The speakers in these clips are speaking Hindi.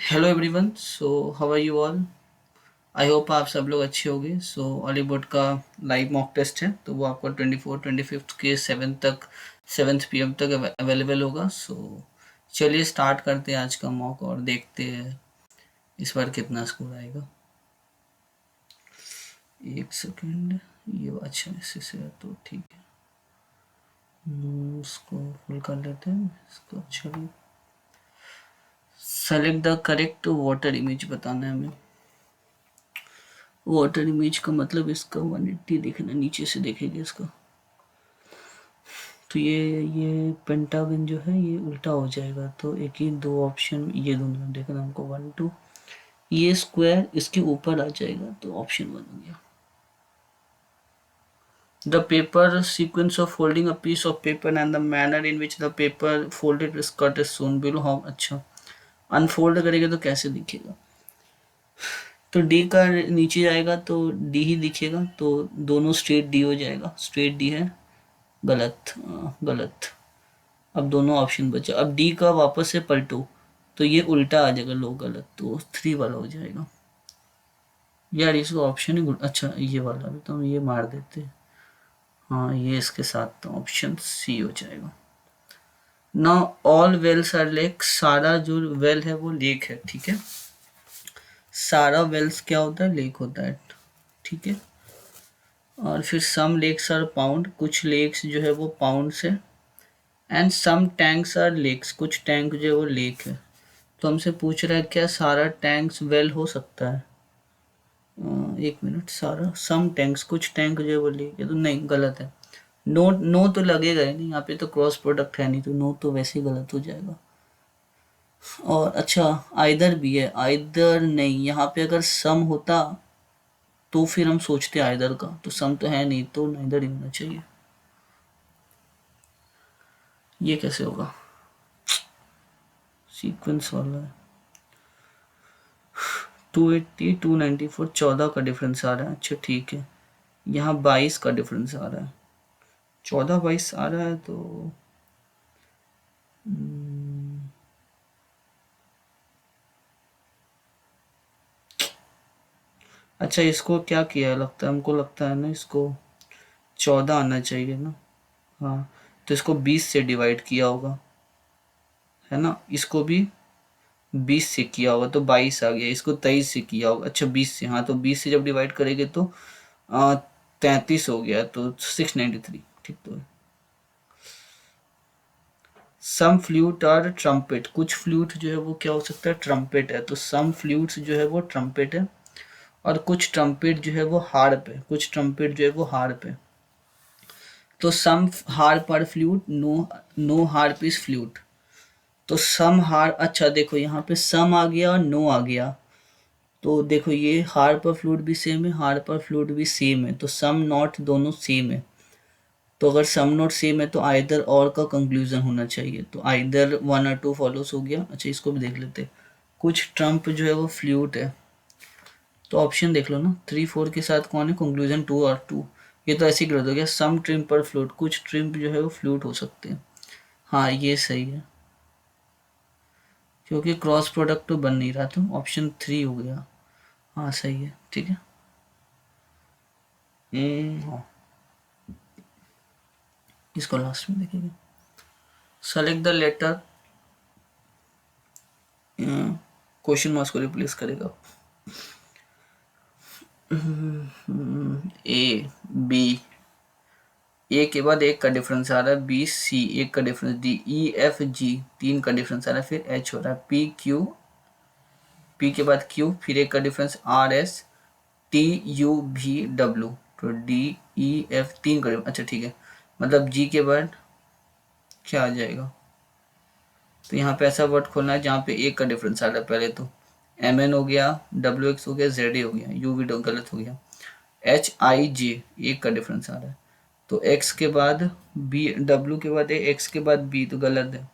Hello everyone. So how are you all. I hope आप सब लोग अच्छे होंगे। सो ऑलीवुड का लाइव मॉक टेस्ट है, तो वो आपको 24 25 के 7 पीएम तक अवेलेबल होगा। सो चलिए स्टार्ट करते हैं आज का मॉक और देखते हैं इस बार कितना स्कोर आएगा। एक सेकेंड। ये अच्छा ऐसे से है तो ठीक है। इसको फुल कर लेते हैं। इसको चलिए select the correct water image बताना है हमें। वाटर इमेज का मतलब इसका 180 देखना, नीचे से देखेंगे इसका। तो ये पेंटागन जो है ये उल्टा हो जाएगा, तो एक ही दो ऑप्शन ये दोनों देखना हमको 1 2। ये स्क्वायर इसके ऊपर आ जाएगा तो ऑप्शन 1 हो गया। The paper sequence of folding a piece of paper and the manner in which the paper folded is cut is shown below. How अच्छा अनफोल्ड करेंगे तो कैसे दिखेगा। तो डी का नीचे जाएगा तो डी ही दिखेगा, तो दोनों स्ट्रेट डी हो जाएगा। स्ट्रेट डी है गलत, गलत। अब दोनों ऑप्शन बचा। अब डी का वापस से पलटो तो ये उल्टा आ जाएगा, लो गलत, तो 3 वाला हो जाएगा। यार इसका ऑप्शन ही अच्छा ये वाला भी तो हम ये मार देते। हाँ ये इसके साथ तो ऑप्शन सी हो जाएगा। ना ऑल वेल्स आर लेक, सारा जो वेल है वो लेक है, ठीक है। सारा वेल्स क्या होता है, लेक होता है, ठीक है। और फिर सम लेक्स आर पाउंड, कुछ लेक्स जो है वो पाउंड से। And some tanks are lakes, कुछ टैंक जो है वो लेक है। तो हमसे पूछ रहा है क्या सारा टैंक्स वेल हो सकता है। एक मिनट, सारा सम टैंक्स, कुछ टैंक जो है वो लेक है, तो नहीं गलत है। नो नो तो लगेगा ही नहीं, यहाँ पे तो क्रॉस प्रोडक्ट है नहीं, तो नो तो वैसे ही गलत हो जाएगा। और अच्छा आइदर भी है, आइदर नहीं, यहाँ पे अगर सम होता तो फिर हम सोचते आइदर का, तो सम तो है नहीं तो नाइदर ही होना चाहिए। ये कैसे होगा, सीक्वेंस वाला है। 280 294 14 का डिफरेंस आ रहा है, अच्छा ठीक है। यहाँ 22 का डिफरेंस आ रहा है, 14 22 आ रहा है तो अच्छा इसको क्या किया है, लगता है हमको लगता है ना इसको 14 आना चाहिए ना। हाँ तो इसको 20 से डिवाइड किया होगा, है ना। इसको भी 20 से किया होगा तो 22 आ गया। इसको 23 से किया होगा, अच्छा 20 से, हाँ तो 20 से जब डिवाइड करेंगे तो 33 हो गया, तो 693, ठीक तो है। सम फ्लूट और ट्रम्पेट, कुछ फ्लूट जो है वो क्या हो सकता है, ट्रम्पेट है, तो सम फ्लूट्स जो है वो ट्रम्पेट है। और कुछ ट्रम्पेट जो है वो हार्प है, कुछ ट्रम्पेट जो है वो हार्प है। तो सम हार्प और flute, no no harp is flute. तो सम हार, अच्छा देखो यहाँ पे सम आ गया और नो आ गया, तो देखो ये हार्प और फ्लूट भी सेम है, हार्प और फ्लूट भी सेम है, तो सम नॉट दोनों सेम है। तो अगर सम नॉट सेम है तो आइदर और का कंक्लूजन होना चाहिए, तो आइदर 1 और 2 फॉलोस हो गया। अच्छा इसको भी देख लेते, कुछ ट्रम्प जो है वो फ्लूट है, तो ऑप्शन देख लो ना 3 4 के साथ कौन है, कंक्लूजन 2 और 2। ये तो ऐसे ही गलत हो गया, सम ट्रिम्प पर फ्लूट, कुछ ट्रिम्प जो है वो फ्लूट हो सकते हैं। हाँ ये सही है, क्योंकि क्रॉस प्रोडक्ट तो बन नहीं रहा, तो ऑप्शन 3 हो गया। हाँ सही है, ठीक है। हाँ इसको लास्ट में देखेंगे। Select the letter, question marks को रिप्लेस करेगा। ए बी, ए के बाद एक का डिफरेंस आ रहा है, बी सी एक का difference, D E F G 3 का डिफरेंस आ रहा है, फिर एच हो रहा है, पी क्यू, पी के बाद क्यू, फिर एक का difference are S T U भी डब्ल्यू, तो डी ई एफ 3 का अच्छा ठीक है। मतलब जी के बाद क्या आ जाएगा, तो यहाँ पे ऐसा वर्ड खोलना है जहाँ पे एक का डिफरेंस आ रहा है। पहले तो एम एन हो गया, डब्ल्यू एक्स हो गया, जेड ए हो गया, यू वी गलत हो गया, एच आई जे एक का डिफरेंस आ रहा है, तो एक्स के बाद बी, डब्ल्यू के बाद ए, एक्स के बाद बी तो गलत है,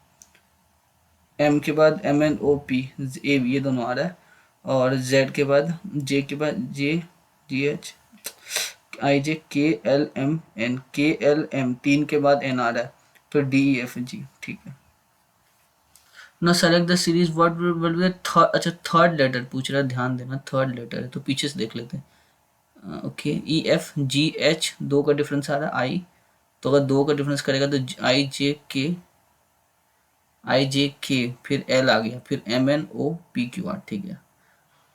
एम के बाद M N O P A B ये दोनों आ रहा है, और जेड के बाद जे के बाद जे जी एच आई जे के एल एम एन, के एल एम 3 के बाद एन आ रहा है, तो डी ई एफ जी, ठीक है। ना select the series what will be third, अच्छा थर्ड लेटर पूछ रहा है, ध्यान देना थर्ड लेटर है, तो पीछे से देख लेते हैं। Okay, E F G H, दो का डिफरेंस आ रहा है आई, तो अगर दो का डिफरेंस करेगा तो आई जे के, फिर एल आ गया, फिर M N O P Q R, ठीक है।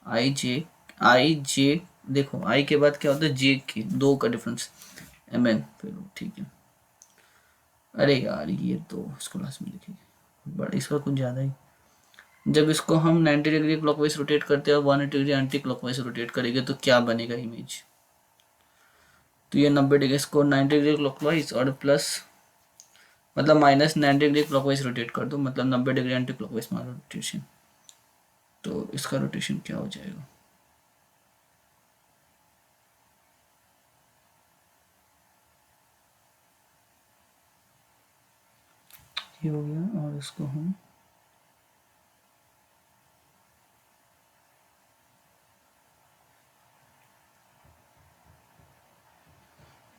आई जे, देखो आई के बाद क्या होता है, जे के, दो का डिफरेंस, एम एन, फिर ठीक है। अरे यार ये तो इसको लास्ट में लिखेंगे, बट इसका कुछ ज़्यादा ही, जब इसको हम 90 डिग्री क्लॉकवाइज रोटेट करते हैं और 180 डिग्री एंटी क्लॉकवाइज रोटेट करेंगे तो क्या बनेगा इमेज। तो ये 90 डिग्री, इसको 90 डिग्री क्लॉकवाइज और प्लस, मतलब माइनस 90 डिग्री क्लॉकवाइज रोटेट कर दो, मतलब 90 डिग्री एंटी क्लॉकवाइज मारो रोटेशन, तो इसका रोटेशन क्या हो जाएगा, ये हो गया। और इसको हम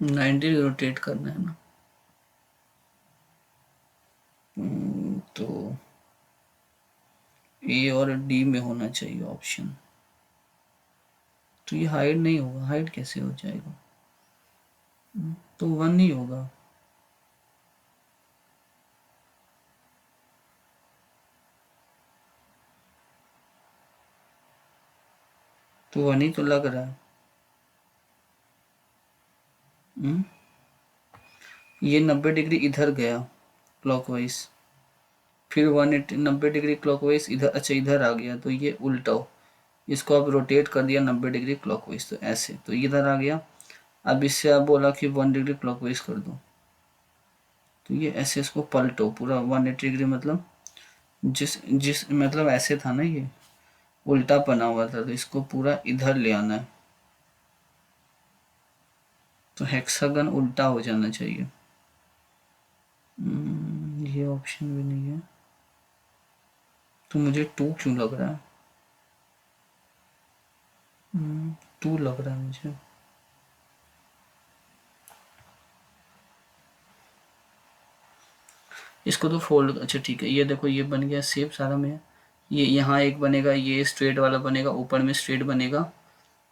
90 रोटेट करना है ना। तो ए और डी में होना चाहिए ऑप्शन, तो ये हाइड नहीं होगा, हाइड कैसे हो जाएगा, तो वन ही होगा। तो वन ही तो लग रहा है। हम्म, ये 90 डिग्री इधर गया क्लॉकवाइज, फिर 180 90 डिग्री क्लॉकवाइज इधर, अच्छा इधर आ गया, तो ये उल्टा हो, इसको आप रोटेट कर दिया 90 डिग्री क्लॉकवाइज, तो ऐसे, तो इधर आ गया। अब इससे आप बोला कि 1 डिग्री क्लॉकवाइज कर दो, तो ये ऐसे इसको पलटो पूरा 180 डिग्री, मतलब जिस जिस मतलब ऐसे था ना, ये उल्टा बना हुआ था, तो इसको पूरा इधर ले आना है, तो हेक्सागन उल्टा हो जाना चाहिए। ये ऑप्शन भी नहीं है, तो मुझे टू क्यों लग रहा है, टू लग रहा है मुझे। इसको तो फोल्ड, अच्छा ठीक है, ये देखो ये बन गया शेप सारा में, ये यहाँ एक बनेगा, ये स्ट्रेट वाला बनेगा, ऊपर में स्ट्रेट बनेगा,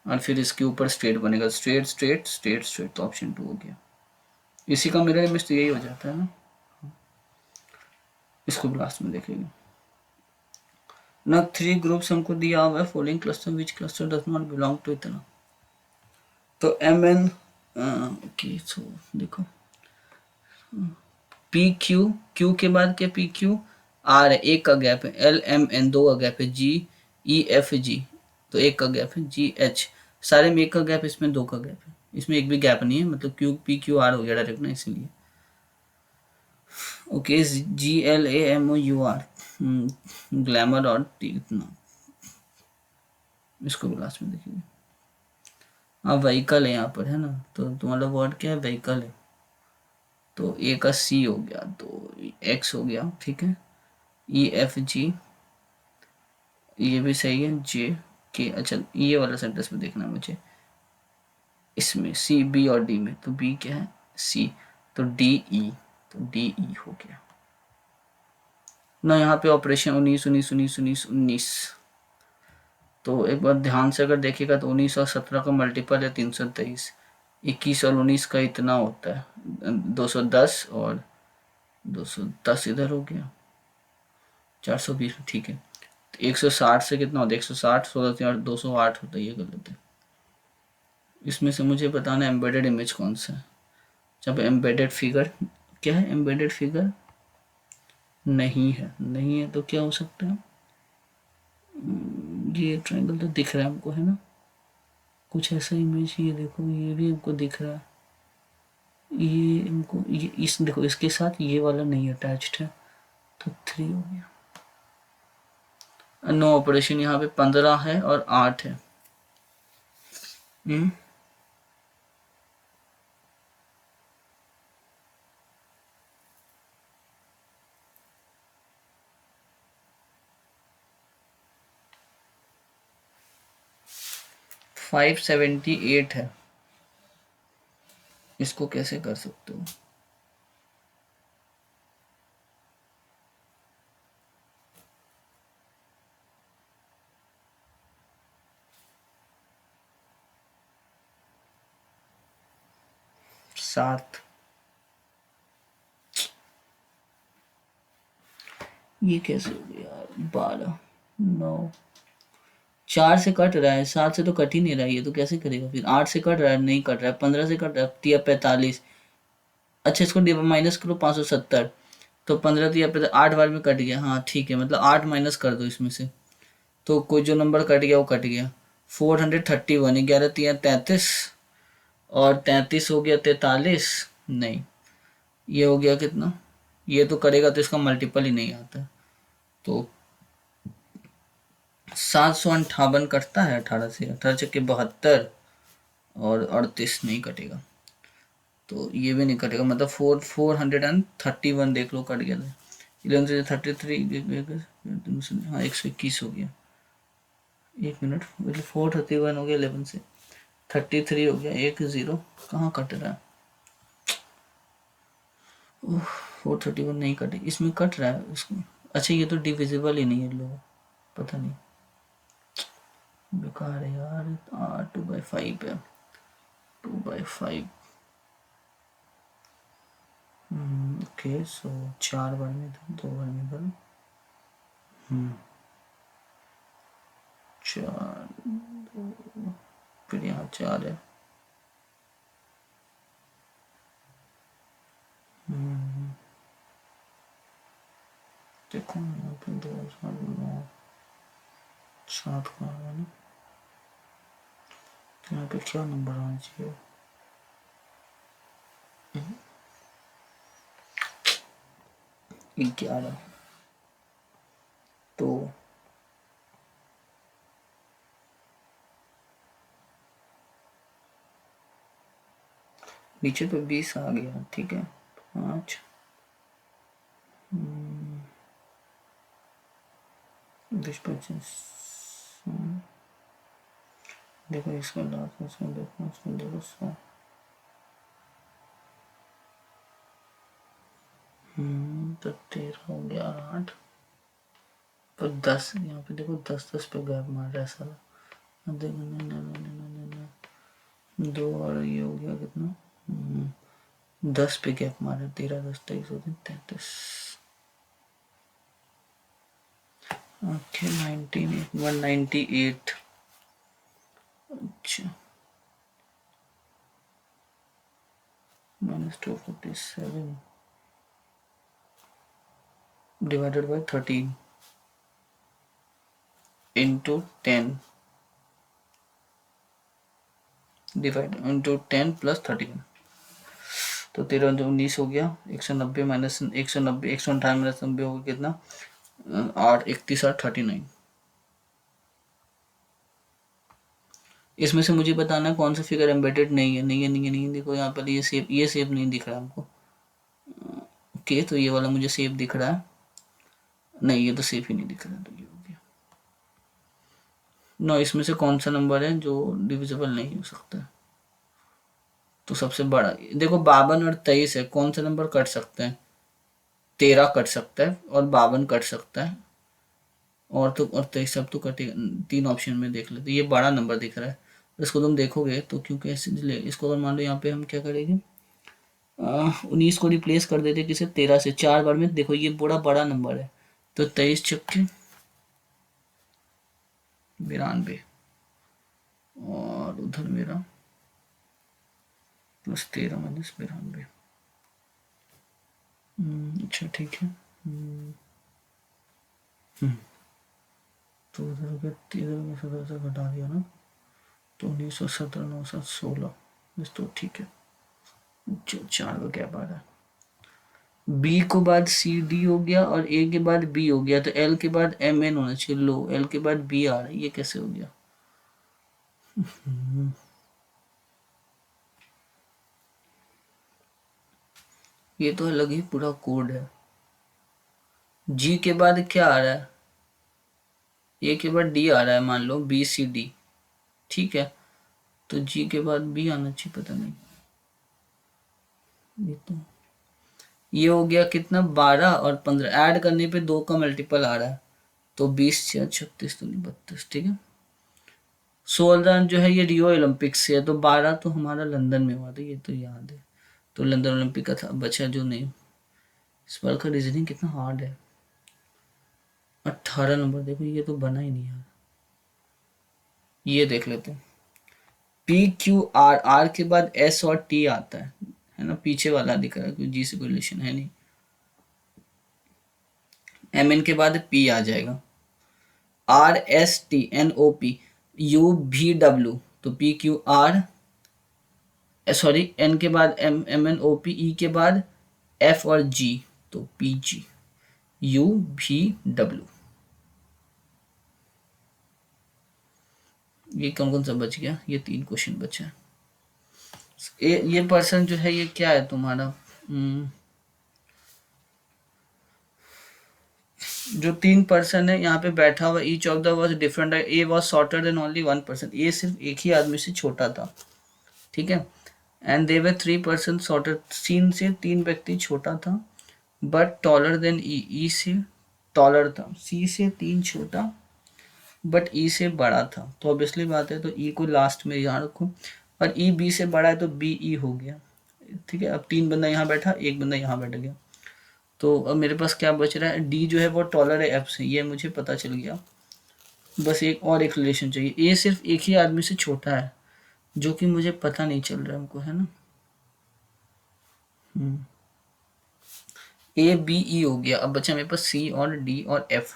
और फिर इसके ऊपर स्ट्रेट बनेगा, स्ट्रेट स्ट्रेट स्ट्रेट स्ट्रेट, तो ऑप्शन टू हो गया। इसी का मिरर इमेज तो यही हो जाता है ना। इसको लास्ट में देखेंगे ना, थ्री ग्रुप्स हमको दिया हुआ है, following cluster which cluster does not belong to इतना, तो एम एन, ओके सो देखो पी क्यू, क्यू के बाद क्या, पी क्यू आर है, एक का गैप है, एल एम एन दो का गैप है, जी ई एफ जी तो एक का गैप है, जी एच सारे में एक का गैप, इसमें दो का गैप है, इसमें एक भी गैप नहीं है, मतलब क्यू पी क्यू आर हो गया डायरेक्ट ना, इसीलिए। Okay, G L A M O U R, glamour और टी इतना, इसको भी लास्ट में देखिए। हाँ व्हीकल है यहाँ पर है ना, तो तुम्हारा वर्ड क्या है, व्हीकल है, तो ए का सी हो गया, तो एक्स हो गया, ठीक है। ई एफ जी, ये भी सही है, जे के, अच्छा ये वाला सेंटेंस में देखना है मुझे, इसमें सी बी और डी में, तो बी क्या है, सी, तो डी ई, तो डी ई हो गया ना। यहाँ पे ऑपरेशन 19 19 19 19 19, तो एक बार ध्यान से अगर देखिएगा तो 19 और 17 का मल्टीपल है 323, 21 और 19 का इतना होता है 210, और 210 इधर हो गया 420, ठीक है। तो 160 से कितना होता है, 160 16 और 208 होता है, ये गलत है। इसमें से मुझे बताना एम्बेडेड इमेज कौन सा है, जब एम्बेडेड फिगर, क्या है एम्बेडेड फिगर, नहीं है, नहीं है तो क्या हो सकता है, ये ट्रायंगल तो दिख रहा है हमको है ना, कुछ ऐसा इमेज, ये देखो ये भी हमको दिख रहा है, ये हमको ये इस देखो इसके साथ ये वाला नहीं अटैच्ड है, तो 3 हो गया। नो ऑपरेशन, यहाँ पे 15 है और 8 है। 578 है, इसको कैसे कर सकते हो, 7। ये कैसे हो गया यार? 12, 9, 4 से कट रहा है, 7 से तो कट ही नहीं रहा है, ये तो कैसे करेगा फिर? 8 से कट रहा है, नहीं कट रहा है, 15 से कट रहा है, तिया 45। अच्छा इसको माइनस करो, 570। तो 15 तिया 8 बार में कट गया, हाँ ठीक है, मतलब 8 माइनस कर दो इसमें से, तो कोई जो नंबर कट गया वो कट गया। 431, 11 तिया 33, और 33 हो गया 43, नहीं, ये हो गया कितना? ये तो करेगा तो इसका मल्टीपल ही नहीं आता, तो 758 कटता है 18 से, 18 चक्के 72, और 38 नहीं कटेगा, तो ये भी नहीं कटेगा, मतलब 431 देख लो कट गया था। 11 से 33, हाँ 121 हो गया, 1 मिनट, मतलब 431 हो गया, 11 से 33 हो गया, 10 कहाँ कट रहा है? 431 नहीं कटे, इसमें कट रहा है उसमें। अच्छा ये तो डिविजिबल ही नहीं है लोग, पता नहीं, बेकार है यार। 2/5 है, 2/5। ओके, सो 4 बार में था, 2 बार में था। 4, 2, फिर यहाँ 4 है। देखो यहाँ पे 2, 7, 9, 7 का है ना, तो यहाँ पे क्या नंबर आना चाहिए? 11। तो नीचे तो 20 आ गया, ठीक है, 5, 20, 25, देखो इसका लास्ट, इसमें देखो, इसमें देखो 100, तो 13 हो गया, 8, पर 10, यहाँ पे देखो 10 पे गैप मार रहा है साला, देखो 2, और ये हो गया कितना, 10 पे गैप मारा, 13, 10, 23 होते 33। ओके 198। अच्छा, -247 divided by 13 into 10, divide into 10 plus 13, तो 13 19 हो गया, 190 माइनस 190, 198 माइनस 90 हो गया कितना, 8, 31, 8, 39। इसमें से मुझे बताना है कौन सा फिगर एम्बेडेड नहीं है, नहीं है, नहीं है, नहीं है। देखो यहाँ पर ये सेप नहीं दिख रहा हमको, ओके, तो ये वाला मुझे सेप दिख रहा है, नहीं ये तो सेप ही नहीं दिख रहा, तो ये हो गया नो। इसमें से कौन सा नंबर है जो डिविजिबल नहीं हो सकता? तो सबसे बड़ा देखो 52 और 23 है, कौन सा नंबर कट सकता है? 13 कट सकता है, और 52 कट सकता है, और तो और 23 सब तो कटेगा। 3 ऑप्शन में देख लेते, ये बड़ा नंबर दिख रहा है, इसको तुम देखोगे तो क्योंकि ऐसे इसको अगर मान लो यहाँ पे हम क्या करेंगे, 19 को रिप्लेस कर देते किसे, 13 से, 4 बार में, देखो ये बड़ा बड़ा नंबर है, तो 23 छक्के 92, और उधर मेरा प्लस 13 माइनस 92। अच्छा ठीक है, तो उधर के 13 में 17 से घटा दिया ना, तो 1917, 916, बस, तो ठीक है, जो 4 का गैप आ रहा है। बी को बाद सी डी हो गया, और ए के बाद बी हो गया, तो एल के बाद एम एन होना चाहिए, लो एल के बाद बी आ रहा है, ये कैसे हो गया? ये तो अलग ही पूरा कोड है। जी के बाद क्या आ रहा है? ए के बाद डी आ रहा है, मान लो बी सी डी, ठीक है, तो जी के बाद बी आना चाहिए, पता नहीं, ये तो ये हो गया कितना, 12 और 15 ऐड करने पे 2 का मल्टीपल आ रहा है, तो 20 से 36, तो नहीं 32, ठीक है। 16 जो है ये रियो ओलंपिक से है, तो 12 तो हमारा लंदन में हुआ था, ये तो याद है, तो लंदन ओलंपिक का था, बचा जो नहीं। इस बार का रीजनिंग कितना हार्ड है। 18 नंबर, देखो ये तो बना ही नहीं यार। ये देख लेते हैं। पी क्यू आर, आर के बाद एस और टी आता है ना, पीछे वाला दिख रहा है, क्योंकि जी से कोई रिलेशन है नहीं। एम एन के बाद पी आ जाएगा, R S T N O P, U भी डब्ल्यू, तो P Q R, sorry N के बाद M, M N O P, E के बाद एफ और जी, तो पी जी, यू भी डब्ल्यू। ये कौन कौन सा बच गया, ये 3 क्वेश्चन बचा है। ये पर्सन जो है ये क्या है तुम्हारा, जो 3 पर्सन है यहाँ पे बैठा हुआ, each of the was different, A was shorter than only 1 person, A सिर्फ एक ही आदमी से छोटा था, ठीक है। And they were 3 person shorter, C से 3 व्यक्ति छोटा था, but taller than E, E से टॉलर था, सी से 3 छोटा, बट ई से बड़ा था, तो ऑब्वियसली बात है, तो ई को लास्ट में यहाँ रखो, और ई बी से बड़ा है तो बी ई हो गया, ठीक है। अब 3 बंदा यहाँ बैठा, एक बंदा यहाँ बैठ गया, तो अब मेरे पास क्या बच रहा है, डी जो है वो टॉलर है एफ से, ये मुझे पता चल गया। बस एक और एक रिलेशन चाहिए, ए सिर्फ एक ही आदमी से छोटा है, जो कि मुझे पता नहीं चल रहा है हमको, है ना। ए बी ई हो गया, अब बचा मेरे पास सी और डी और एफ।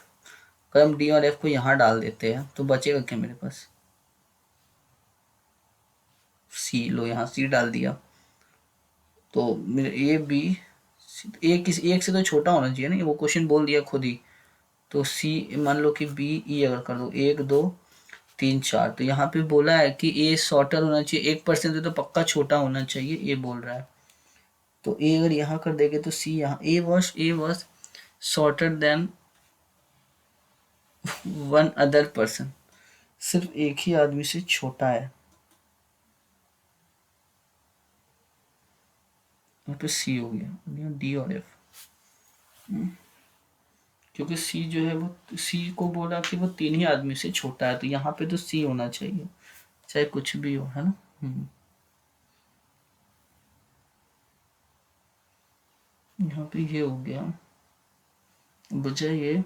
अगर हम डी और एफ को यहाँ डाल देते हैं तो बचेगा क्या मेरे पास, सी, लो यहाँ सी डाल दिया, तो मेरे ए बी, ए किसी एक से तो छोटा होना चाहिए ना, वो क्वेश्चन बोल दिया खुद ही, तो सी, मान लो कि बी ई अगर कर दो 1 2 3 4, तो यहाँ पे बोला है कि ए शॉर्टर होना चाहिए, 1% से तो पक्का छोटा होना चाहिए, ए बोल रहा है, तो ए अगर यहाँ कर देंगे तो सी यहाँ, ए was shorter then 1 other person, सिर्फ एक ही आदमी से छोटा है, यहाँ पे सी हो गया, डी और एफ, क्योंकि सी जो है वो, सी को बोला कि वो 3 ही आदमी से छोटा है, तो यहाँ पे तो सी होना चाहिए, चाहे कुछ भी हो, है ना। यहाँ पे ये हो गया, बचा ये,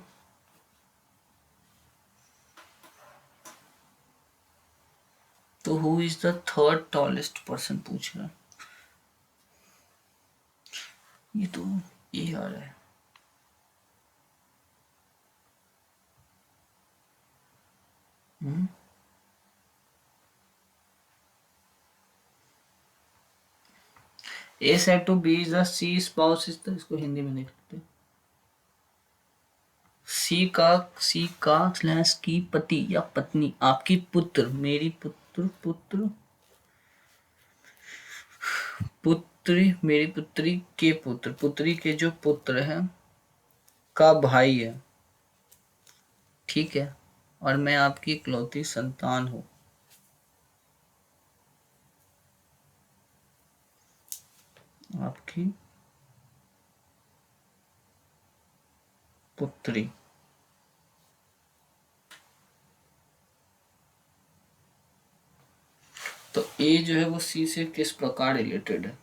तो who is the third tallest person पूछ रहा है, ये तो ये आ रहा है, A said to B is the C spouse is the, इसको हिंदी में देख लेते हैं, सी का स्लैश की पति या पत्नी, आपकी पुत्र, मेरी पुत्र, पुत्री, मेरी पुत्री के पुत्र, पुत्री के जो पुत्र है का भाई है, ठीक है, और मैं आपकी इकलौती संतान हूँ, आपकी पुत्री, तो ए जो है वो सी से किस प्रकार रिलेटेड है,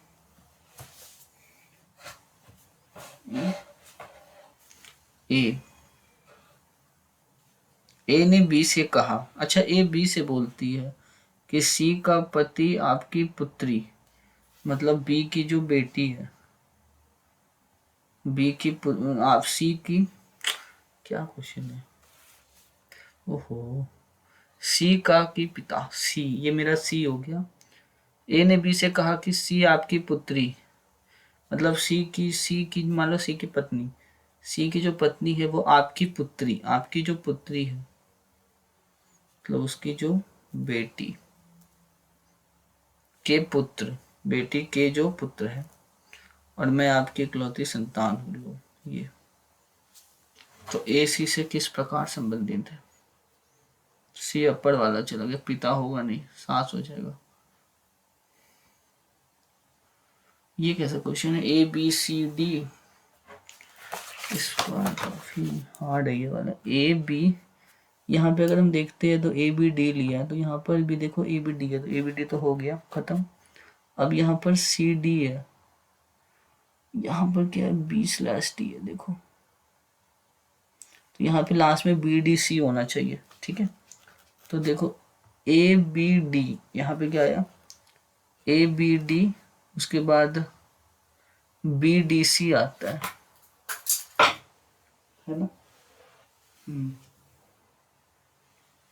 ए ए ने बी से कहा, अच्छा ए बी से बोलती है कि सी का पति आपकी पुत्री, मतलब बी की जो बेटी है, बी की आप सी की, क्या क्वेश्चन है, ओहो, सी का की पिता, सी, ये मेरा सी हो गया। ए ने बी से कहा कि सी आपकी पुत्री, मतलब सी की मान लो सी की पत्नी, सी की जो पत्नी है वो आपकी पुत्री, आपकी जो पुत्री है, मतलब उसकी जो बेटी के पुत्र, बेटी के जो पुत्र है, और मैं आपकी इकलौती संतान हूँ, ये, तो ए सी से किस प्रकार संबंधित है, सी अपर वाला चला गया, पिता होगा नहीं, सास हो जाएगा। ये कैसा क्वेश्चन है, ए बी सी डी, इस बार काफी हार्ड है ये वाला, ए बी, यहाँ पे अगर हम देखते हैं तो ए बी डी लिया है, तो यहाँ पर भी देखो ए बी डी है, तो ए बी डी तो हो गया खत्म, अब यहाँ पर सी डी है, यहाँ पर क्या है, B/T है देखो, तो यहाँ पे लास्ट में BDC होना चाहिए, ठीक है। तो देखो ABD, यहाँ पे क्या आया, ABD, उसके बाद BDC आता है ना।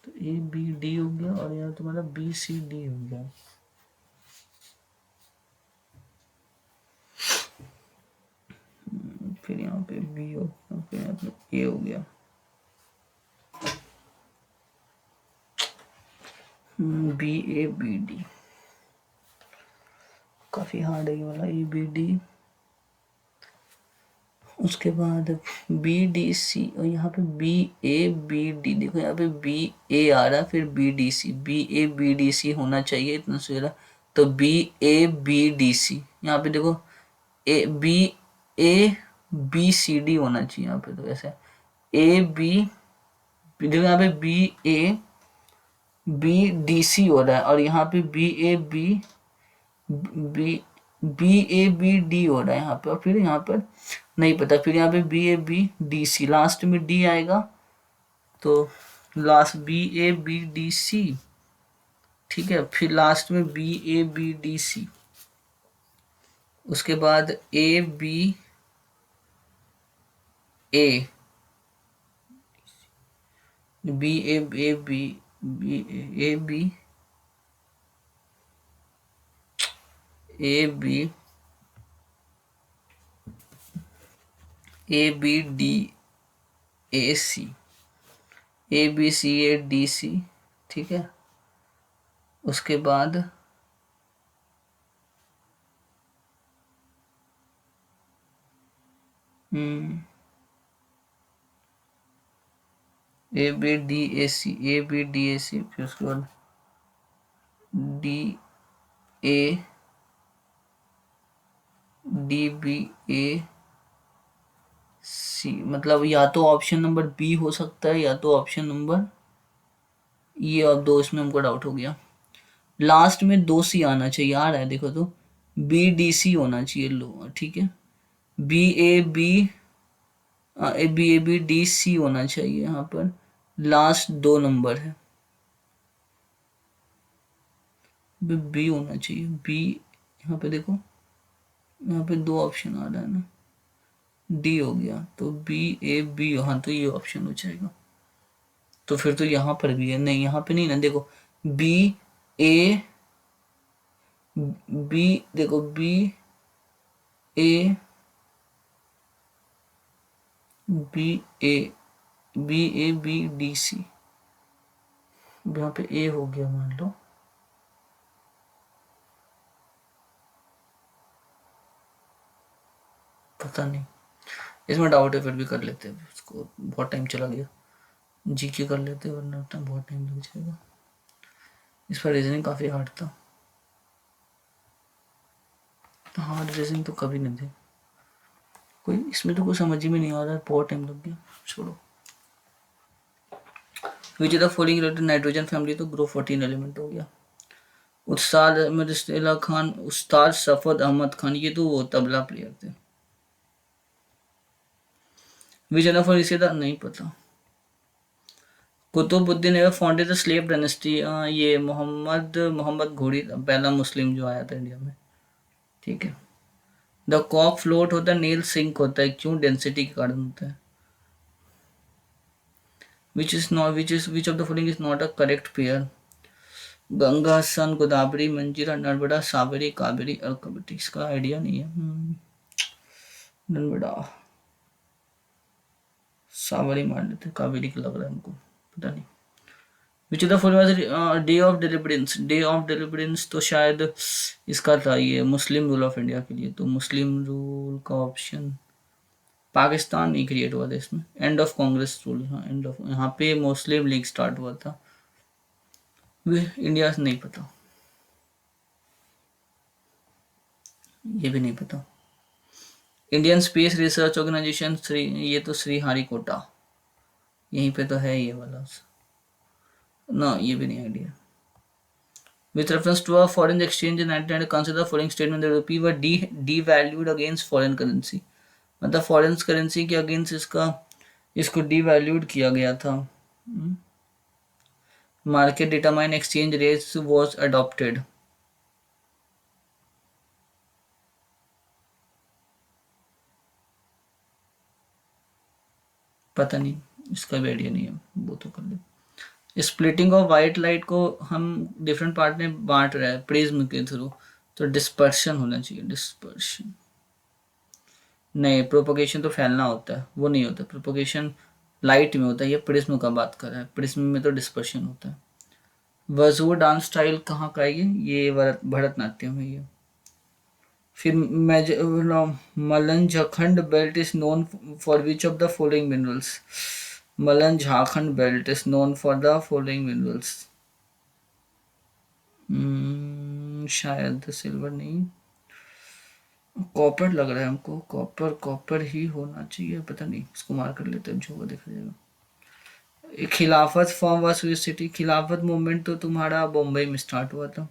तो ABD हो गया और यहाँ तुम्हारा BCD हो गया। फिर यहाँ पे B हो गया, फिर यहाँ पे A हो गया। BABD काफी हार्ड है ये वाला, ABD। उसके बाद BDC, और यहाँ पे BABD, देखो यहाँ पे BA आ रहा है, फिर BDC, BABDC होना चाहिए इतना सवेरा। तो BABDC, यहाँ पे देखो BABCD होना चाहिए यहाँ पे, तो ऐसे AB, देखो यहाँ पे BABDC हो रहा है, और यहाँ पे BABD हो रहा है यहाँ पे, और फिर यहाँ पर नहीं पता, फिर यहाँ पे BABDC, लास्ट में D आएगा, तो लास्ट BABDC, ठीक है। फिर लास्ट में BABDC, उसके बाद ABA, ABDAC, ABCADC, ठीक है। उसके बाद ABDAC, फिर उसके बाद DADBAC, मतलब या तो ऑप्शन नंबर B हो सकता है, या तो ऑप्शन नंबर ये, और दो इसमें हमको डाउट हो गया। लास्ट में 2C आना चाहिए, आ रहा है देखो, तो BDC होना चाहिए, लो ठीक है। BABDC होना चाहिए, यहाँ पर लास्ट 2 नंबर है, B होना चाहिए, B। यहाँ पे देखो, यहाँ पे 2 ऑप्शन आ रहा है ना, D हो गया, तो BAB, हाँ तो ये ऑप्शन हो जाएगा। तो फिर तो यहाँ पर भी है, नहीं यहाँ पे नहीं ना, देखो BA, B, देखो BA, BABDC, यहाँ पे A हो गया मान लो, पता नहीं, इसमें डाउट है, फिर भी कर लेते हैं उसको, बहुत टाइम चला गया। GK कर लेते हैं, वरना बहुत टाइम लग जाएगा। इस पर रीजनिंग काफ़ी हार्ड था, हार्ड रीजनिंग तो कभी नहीं थे कोई, इसमें तो कुछ समझ ही में नहीं आ रहा है, बहुत टाइम लग गया, छोड़ो। Which is the following related nitrogen family, तो ग्रुप 14 एलिमेंट हो गया। उस्ताद अहमद इस्तेला खान, उस्ताद सफद अहमद खान, ये तो वो तबला प्लेयर थे। विच ऑफ इसे नहीं पता। कुतुबुद्दीन एवर फाउंडेड द स्लेव डायनेस्टी, ये मोहम्मद घोरी पहला मुस्लिम जो आया था इंडिया में, ठीक है। द कॉक फ्लोट होता है, नील सिंक होता है, क्यों, डेंसिटी के कारण होता है। Which of the following is not a correct pair. Ganga, Son, Godavari, Manjira, Narmada, Sabri, Kaveri और कबड्डी, इसका आइडिया नहीं है। नर्मदा, साबरी मान लेते, कावेरी का लग रहा है हमको, पता नहीं। विच of the following day of deliverance, day of deliverance तो शायद इसका था, ये मुस्लिम रूल ऑफ इंडिया के लिए, तो मुस्लिम रूल का ऑप्शन, पाकिस्तान नहीं क्रिएट हुआ था इसमें। एंड ऑफ कांग्रेस रूल, हाँ एंड ऑफ, यहाँ पे मुस्लिम लीग स्टार्ट हुआ था, इंडिया से नहीं पता, ये भी नहीं पता। इंडियन स्पेस रिसर्च ऑर्गेनाइजेशन, ये तो श्रीहरिकोटा, यहीं पे तो है ये वाला ना, ये भी नहीं idea. With reference to a foreign exchange in 1990, consider the following statement: the rupee were devalued against foreign currency. मतलब फॉरेन करेंसी के अगेंस्ट इसको डिवैल्यूड किया गया था. Market determine exchange rates was adopted. पता नहीं, इसका भी आइडिया नहीं है, वो तो कर ले. स्प्लिटिंग ऑफ वाइट लाइट को हम डिफरेंट पार्ट में बांट रहे हैं प्रिज्म के थ्रू, तो डिस्पर्शन होना चाहिए. डिस्पर्शन नहीं, प्रोपोगेशन तो फैलना होता है, वो नहीं होता. प्रोपोगेशन लाइट में होता है, ये प्रिज्म का बात कर रहा है. प्रिज्म में तो डिस्पर्शन होता है. वजू डांस स्टाइल कहाँ का है ये भरतनाट्यम है ये. फिर Malan Jharkhand belt is known for which of the following minerals. Malan Jharkhand belt is known for the following minerals. शायद सिल्वर नहीं, कॉपर लग रहा है हमको. कॉपर कॉपर ही होना चाहिए, पता नहीं, इसको मार कर लेते हैं, जो होगा देखा जाएगा. खिलाफत फॉर्म वाज व्हिच सिटी. खिलाफत मूवमेंट तो तुम्हारा बॉम्बे में स्टार्ट हुआ था.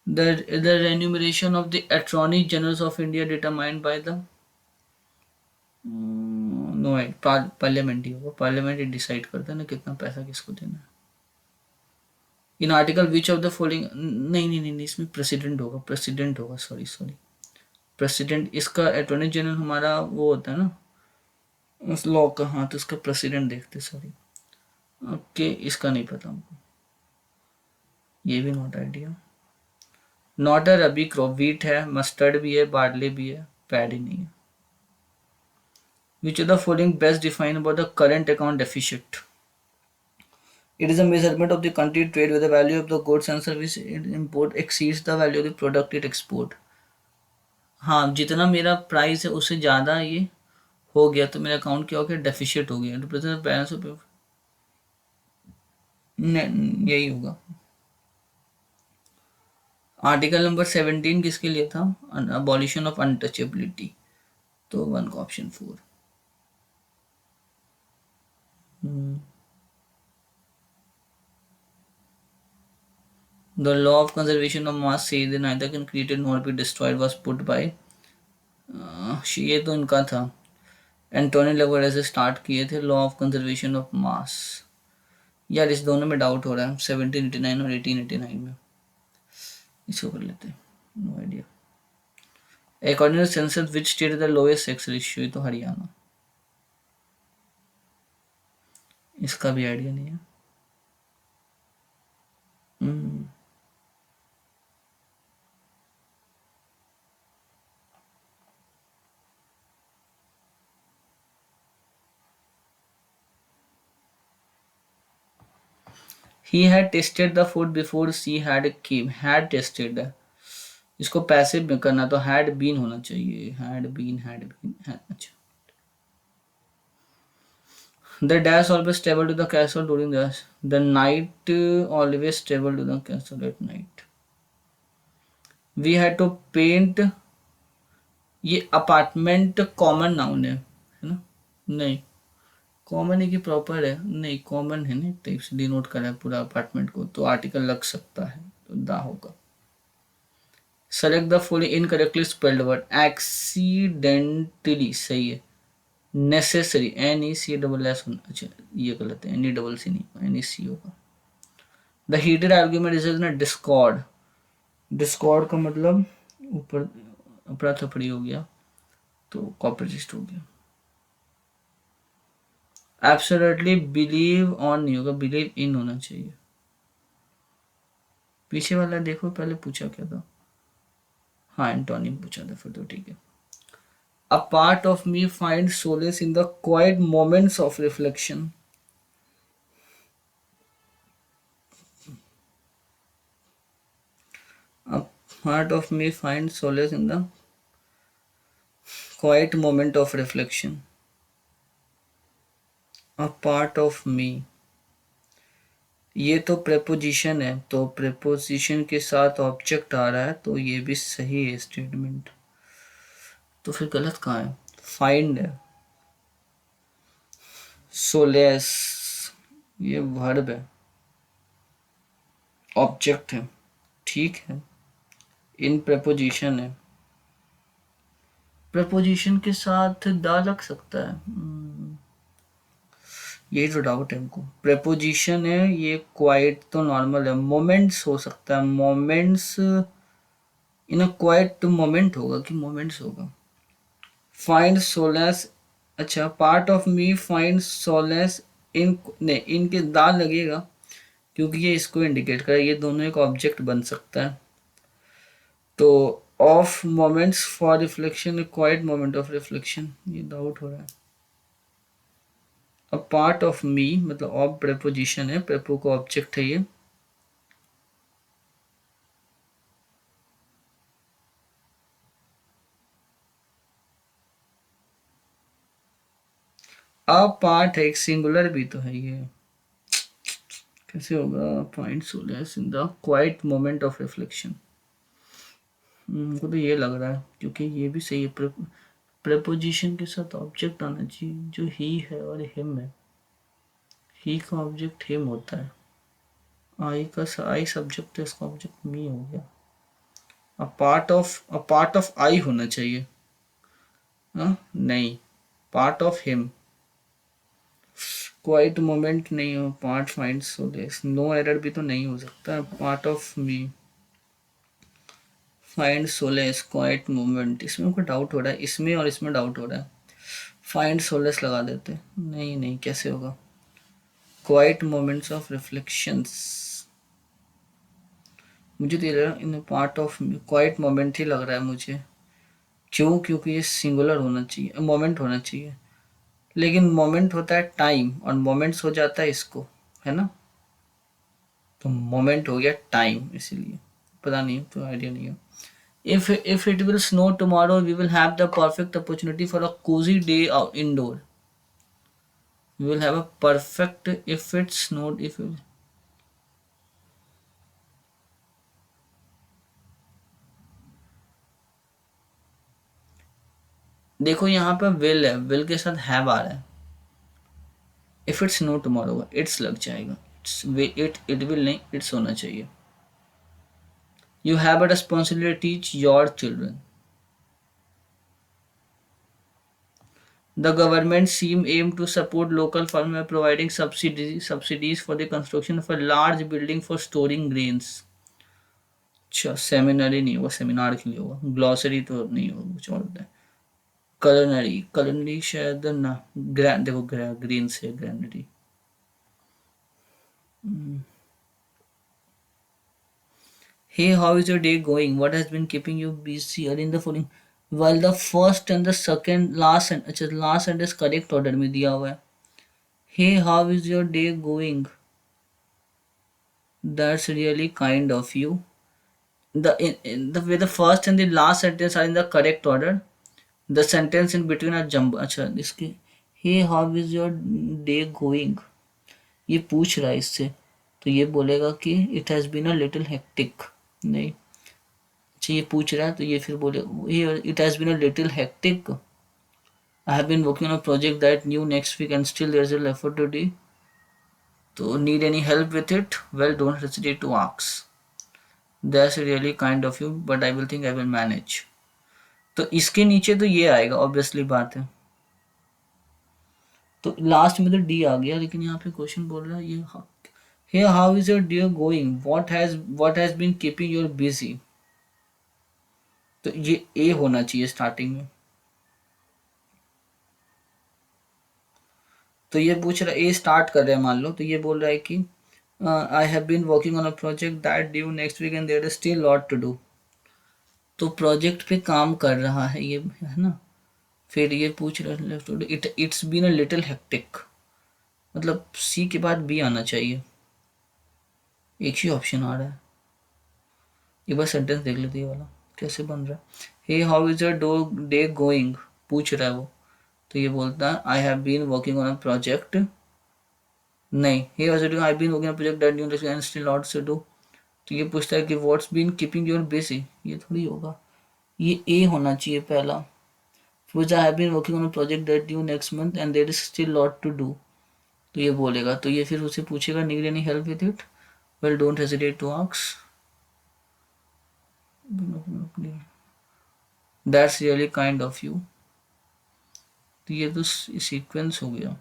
The remuneration of the attorney generals of India determined by the no parliament ही होगा. पार्लियामेंट ही डिसाइड करता है ना कितना पैसा किसको देना है. In article which of the following. नहीं नहीं नहीं, इसमें प्रेसिडेंट होगा. प्रेसिडेंट होगा, सॉरी सॉरी, प्रेसिडेंट. इसका अटॉर्नी जनरल हमारा वो होता है ना उस लॉ का. हाँ, तो इसका प्रेसिडेंट देखते. सॉरी, ओके, इसका नहीं पता हमको. ये भी not idea. Not a rabi crop. Wheat है, मस्टर्ड भी है, बार्ले भी है, पैडी नहीं है. Which of the following best define about the current account deficit? It is a measurement of the country trade where the value of the goods and service it import exceeds the value of the product it export. हाँ, जितना मेरा प्राइस है उससे ज़्यादा ये हो गया तो मेरा अकाउंट क्या हो गया, डेफिशिट हो गया. रिप्रेजेंट बैलेंस ऑफ, यही होगा. आर्टिकल नंबर 17 किसके लिए था? Abolition of untouchability. तो वन का option 4. The law of conservation of mass says that neither can created nor be destroyed was put by ये तो इनका था, एंटोनी लेवरेज से स्टार्ट किए थे law of conservation of mass. यार इस दोनों में डाउट हो रहा है, 1789 और 1889 में. इसको कर लेते हैं, no idea. According to census which state the lowest sex ratio. तो हरियाणा. इसका भी आइडिया नहीं है. He had tasted the food before she had came. Had tasted. इसको पैसिव में करना तो had been होना चाहिए. Had been. अच्छा. The dash always travel to the castle during the night. Always travel to the castle at night. We had to paint. ये अपार्टमेंट कॉमन नाउन है ना? नहीं, कॉमन है कि प्रॉपर है? नहीं, कॉमन है ना, टाइप से डिनोट करा है पूरा अपार्टमेंट को, तो आर्टिकल लग सकता है, तो दा होगा. Select the full incorrectly spelled word. Accidentally सही है. Necessary NECSS. अच्छा, ये गलत है, NECC नहीं, NEC होगा. द हीटेड आर्ग्यूमेंट इज ना डिस्कॉर्ड. डिस्कॉर्ड का मतलब ऊपर अपना थपड़ी हो गया तो कॉपरेजिस्ट हो गया. एब्सोल्युटली बिलीव ऑन नहीं होगा, बिलीव इन होना चाहिए. पीछे वाला देखो, पहले पूछा क्या था? हाँ, एंटोनिम पूछा था, फिर तो ठीक है. A part of me find solace in the quite moments of reflection. A part of me finds solace in the quiet moment of reflection. A part of me. ये तो प्रेपोजिशन है, तो प्रेपोजिशन के साथ ऑब्जेक्ट आ रहा है, तो ये भी सही है स्टेटमेंट. तो फिर गलत कहाँ है? फाइंड है. सोलेस ये वर्ब है. ऑब्जेक्ट है, ठीक है, इन प्रपोजिशन है, प्रपोजिशन के साथ दा लग सकता है। यही तो डाउट है हमको। प्रपोजिशन है ये, क्वाइट तो नॉर्मल है, मोमेंट्स हो सकता है, moments in a quiet moment होगा कि मोमेंट्स होगा। फाइंड सोलेस, अच्छा part of me find solace in, नहीं इनके दाल लगेगा क्योंकि ये इसको इंडिकेट करे, ये दोनों एक ऑब्जेक्ट बन सकता है। तो of moments for reflection, quite moment of reflection, ये डाउट हो रहा है। अब पार्ट ऑफ मी मतलब ऑफ प्रेपोजिशन है, प्रेपो का ऑब्जेक्ट है ये। अ पार्ट है, एक सिंगुलर भी तो है ये, कैसे होगा? Find solace in the quite moment of reflection. मुझको तो ये लग रहा है क्योंकि ये भी सही है, प्रेपोजिशन के साथ ऑब्जेक्ट आना चाहिए जो ही है और हिम है। ही का ऑब्जेक्ट हिम होता है, आई का आई सब्जेक्ट है, इसका ऑब्जेक्ट मी हो गया। अ पार्ट ऑफ आई होना चाहिए। नहीं, part of him, quiet moment नहीं हो, part find solace, no error भी तो नहीं हो सकता, part of me find solace quiet moment, इसमें हमको डाउट हो रहा है, इसमें और इसमें डाउट हो रहा है। फाइंड सोलेस लगा देते, नहीं नहीं कैसे होगा? क्वाइट मोमेंट्स ऑफ रिफ्लेक्शंस, मुझे तो ये लग रहा है in part of quiet moment ही लग रहा है मुझे। क्यों? क्योंकि ये सिंगुलर होना चाहिए, मोमेंट होना चाहिए, लेकिन मोमेंट होता है टाइम और मोमेंट्स हो जाता है इसको, है ना? तो मोमेंट हो गया टाइम, इसीलिए पता नहीं, तो आइडिया नहीं है। If it will snow tomorrow, we will have the perfect opportunity for a cozy day out indoor. We will have a perfect if it snowed if it, देखो यहाँ पे will है, will के साथ have आ रहा है। If it snow tomorrow it's लग जाएगा, it will नहीं, it's होना चाहिए। You have a responsibility to teach your children. The government seem aim to support local farmers by providing subsidies for the construction of a large building for storing grains. अच्छा सेमिनरी नहीं होगा, सेमिनार के लिए होगा, ग्लॉसरी तो नहीं होगा, कुछ और होता है। कलनरी, कलनरी शायद ना, ग्रैंड देखो ग्रीन से ग्रैंडरी। Hey, how is your day going? What has been keeping you busy? Or in the following, while the first and the second last and अच्छा last sentence correct order में दिया हुआ है। Hey, how is your day going? That's really kind of you. In the way the first and the last sentence are in the correct order. The sentence in between are jump, अच्छा इसके Hey, how is your day going? ये पूछ रहा है इससे, तो ये बोलेगा कि it has been a little hectic। नहीं, अच्छा ये पूछ रहा है तो ये फिर बोले it has been a little hectic। I have been working on a project that new next week and still there's a effort to do। तो need any help with it? Well, don't hesitate to ask। That's really kind of you, but I will think I will manage। तो इसके नीचे तो ये आएगा, ऑब्वियसली बात है। तो लास्ट में तो डी आ गया, लेकिन यहाँ पे क्वेश्चन बोल रहा है ये Hey, how is your day going? What has been keeping you busy? तो ये ए होना चाहिए स्टार्टिंग में। तो ये पूछ रहा है, ए स्टार्ट कर रहे हैं मान लो, तो ये बोल रहा है कि I have been working on a project that due next week and there is still lot to do. तो प्रोजेक्ट पे काम कर रहा है ये, है ना? फिर ये पूछ रहा है left to do, it's been a little hectic, मतलब सी के बाद बी आना चाहिए, एक ही ऑप्शन आ रहा है। एक बार सेंटेंस देख लेते ये वाला कैसे बन रहा है। Hey how is your day going, पूछ रहा है वो, तो ये बोलता है I have been working on a project, नहीं hey was doing I been working on project that new and still lots to do. तो ये पूछता है कि what's been keeping your busy, ये थोड़ी होगा, ये ए होना चाहिए पहला। फिर I have been working on a project that due next month and there is still lot to do, तो ये बोलेगा, तो ये फिर उसे पूछेगा need any help with it, Well, don't hesitate to ask. That's really kind of you. तो ये तो सीक्वेंस हो गया.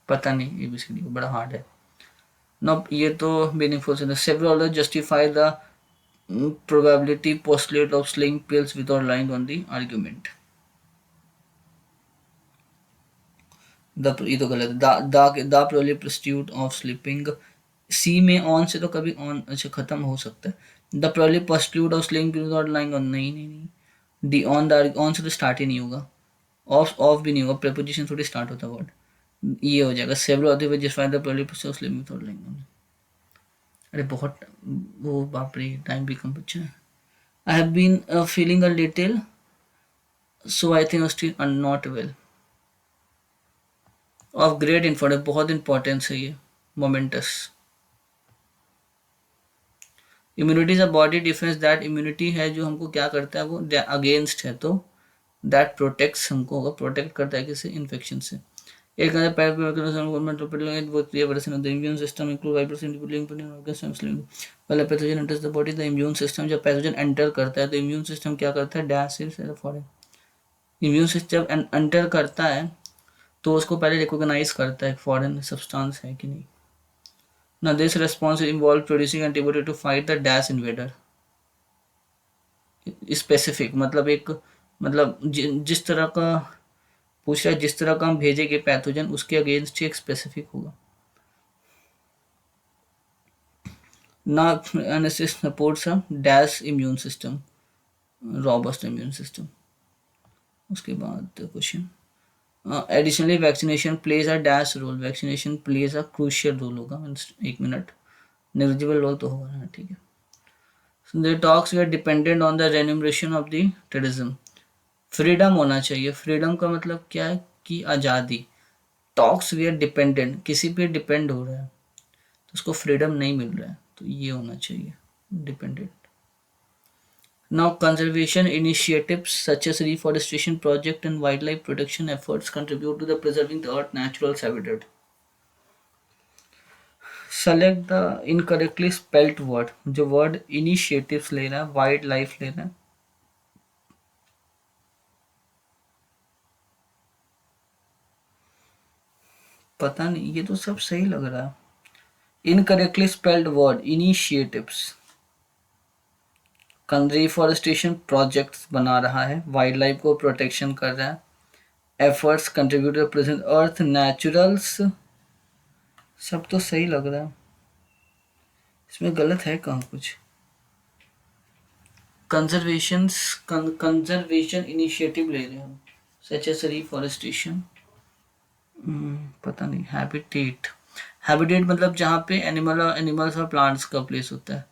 पता नहीं एबीसीडी बड़ा हार्ड है. ना ये तो मीनिंगफुल से several justify the probability postulate of sling pills without lying on the argument. ये तो गलत है. The probably prostitute of sleeping. C में ऑन से तो कभी ऑन अच्छा खत्म हो सकता है. The probably prostitute of sleeping without lying on. नहीं नहीं नहीं. दी ऑन से तो स्टार्ट ही नहीं होगा. ऑफ भी नहीं होगा. प्रेपोजिशन थोड़ी स्टार्ट होता है वर्ड. ये हो जाएगा several of the way justify the probably prostitute of sleeping without lying on. अरे बहुत वो बाप रे टाइम भी कम बचा है. I have been feeling a little so I think still not well. Of great importance. बहुत इंपॉर्टेंस है ये. Momentous. Immunity is a body defence. That immunity है जो हमको क्या करता है वो अगेंस्ट है. तो दैट प्रोटेक्ट्स हमको होगा. प्रोटेक्ट करता है किसी इन्फेक्शन से. एक इम्यून सिस्टम इंक्लूड 5% पहले pathogen enters the body. The immune system जब पैथोजन एंटर करता है तो इम्यून सिस्टम क्या करता है. Dash for immune system enter करता है तो उसको पहले रिकॉग्नाइज करता है फॉरेन सब्सटेंस है कि नहीं. Now this response involves producing antibody to fight the dash invader. Specific मतलब एक मतलब जिस तरह का पूछ रहा है जिस तरह का हम भेजेंगे पैथोजन उसके अगेंस्ट एक स्पेसिफिक होगा. ना analysis supports dash immune system. Robust immune system. उसके बाद question. Additionally vaccination plays a dash role. Vaccination plays a crucial role होगा. एक मिनट. नेग्लिजिबल रोल तो होगा ना. ठीक है. So the talks were dependent on the remuneration of the terrorism. Freedom होना चाहिए. फ्रीडम का मतलब क्या है कि आज़ादी. Talks we are dependent. किसी पे डिपेंड हो रहा है तो उसको फ्रीडम नहीं मिल रहा है तो ये होना चाहिए dependent. Now conservation initiatives such as reforestation project and wildlife protection efforts contribute to the preserving the earth natural habitat. Select the incorrectly spelled word. जो word initiatives ले रहा है वाइल्ड लाइफ ले रहा है. पता नहीं ये तो सब सही लग रहा है. Incorrectly spelled word initiatives. Reforestation projects बना रहा है. वाइल्ड लाइफ को प्रोटेक्शन कर रहा है. Efforts contribute to present earth naturals. सब तो सही लग रहा है. इसमें गलत है कहाँ कुछ. कंजर्वेशन इनिशिएटिव ले रहे हैं सच एस रिफॉरेस्टेशन. पता नहीं. हैबिटेट मतलब जहाँ पे एनिमल्स और प्लांट्स का प्लेस होता है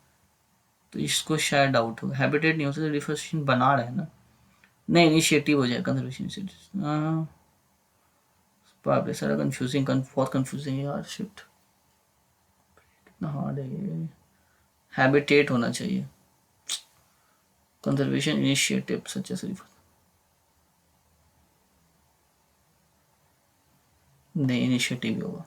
तो इसको शायद डाउट होगा. हैबिटेट नहीं हो सकता. रिफॉरेस्टेशन बना रहा है ना. नहीं इनिशिएटिव हो जाए कंजर्वेशन. बाप रे सारा कंफ्यूजिंग. बहुत कंफ्यूजिंग यार. शिट कितना हार्ड है ये. हैबिटेट होना चाहिए. Conservation initiative such as. नहीं इनिशिएटिव होगा.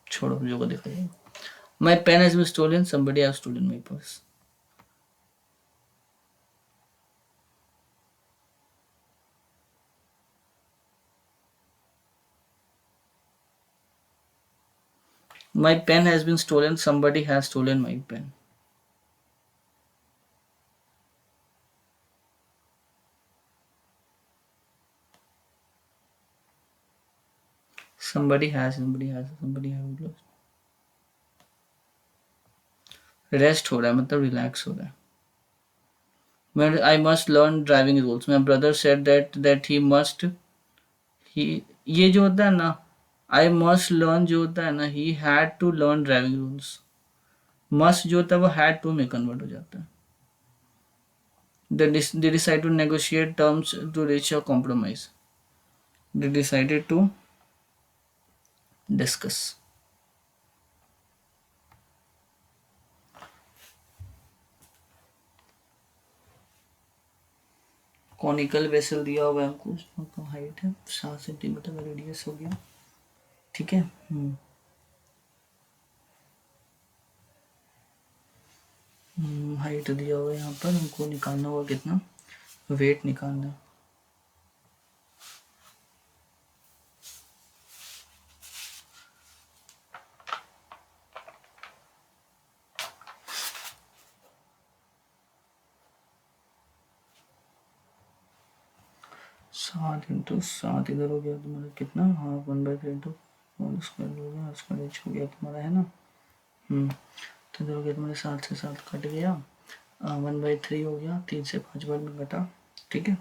छोड़ो जो को देखा जाएगा. My pen has been stolen. Somebody has stolen my purse. My pen has been stolen. Somebody has stolen my pen. Somebody has lost. Rest हो रहा है मतलब रिलैक्स हो रहा है. I must learn driving rules. My brother said that he ये जो होता है ना I must learn जो होता है ना he had to learn driving rules. must जो होता है वो had to में कन्वर्ट हो जाता है. They decided to negotiate terms to reach a compromise. They decided to discuss. Conical vessel दिया हुआ है हमको, उसका हाइट है 7 सेंटीमीटर का, रेडियस हो गया, ठीक है। हाइट दिया हुआ है यहाँ पर, हमको निकालना होगा कितना, वेट निकालना है। सात इंटू सात इधर हो गया तुम्हारा कितना, हाँ 1/3 इंटू स्क्वायर हो गया, स्क्वायर एच हो गया तुम्हारा, है ना। तो इधर हो गया तुम्हारे 7 से 7 कट गया, 1/3 हो गया, 3 से 5 बार में घटा, ठीक है।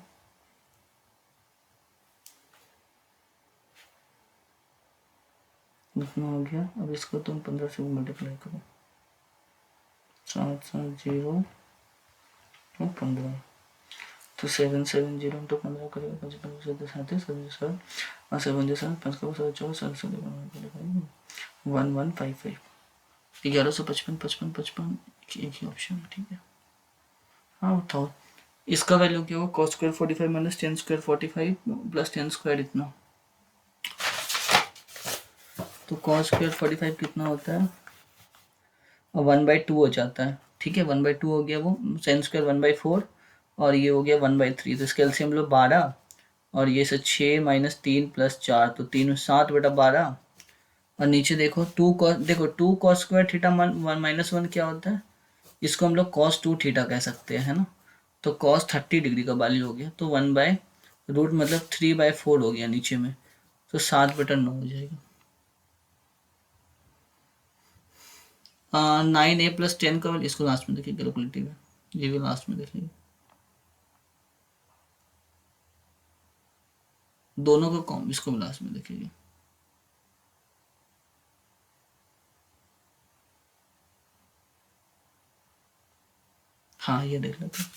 इतना हो गया। अब इसको तुम 15 से मल्टीप्लाई करो, 7 7 0 तो 15, तो 7 7 0 इंटू 15 करेगा 55 से 37 और 7 7 5 का 7 1155, 1155 55 55, एक ही ऑप्शन, ठीक है। हाँ बताओ इसका वैल्यू क्या होगा, cos square 45 minus ten square 45 plus ten square इतना, तो cos स्क्वायर 45 कितना होता है, 1/2 हो जाता है, ठीक है। 1/2 हो गया वो, टेन स्क्वायर 1/4 और ये हो गया 1/3, तो इसका एलसीएम लो 12 और ये से 6 माइनस 3 प्लस 4, तो 3 7/12, और नीचे देखो 2 कॉस, देखो 2 cos स्क्वायर थीटा माइनस 1 क्या होता है, इसको हम लोग cos 2 थीटा कह सकते हैं, है ना। तो cos 30 डिग्री का वैल्यू हो गया, तो 1/√, मतलब 3/4 हो गया नीचे में, तो 7/9 हो जाएगा। 9a प्लस 10 का, इसको लास्ट में देखिए, कैलकुलेटिव है, ये भी लास्ट में देखिए, दोनों का कॉम, इसको भी लास्ट में देखिए। हाँ ये देख लेते हैं,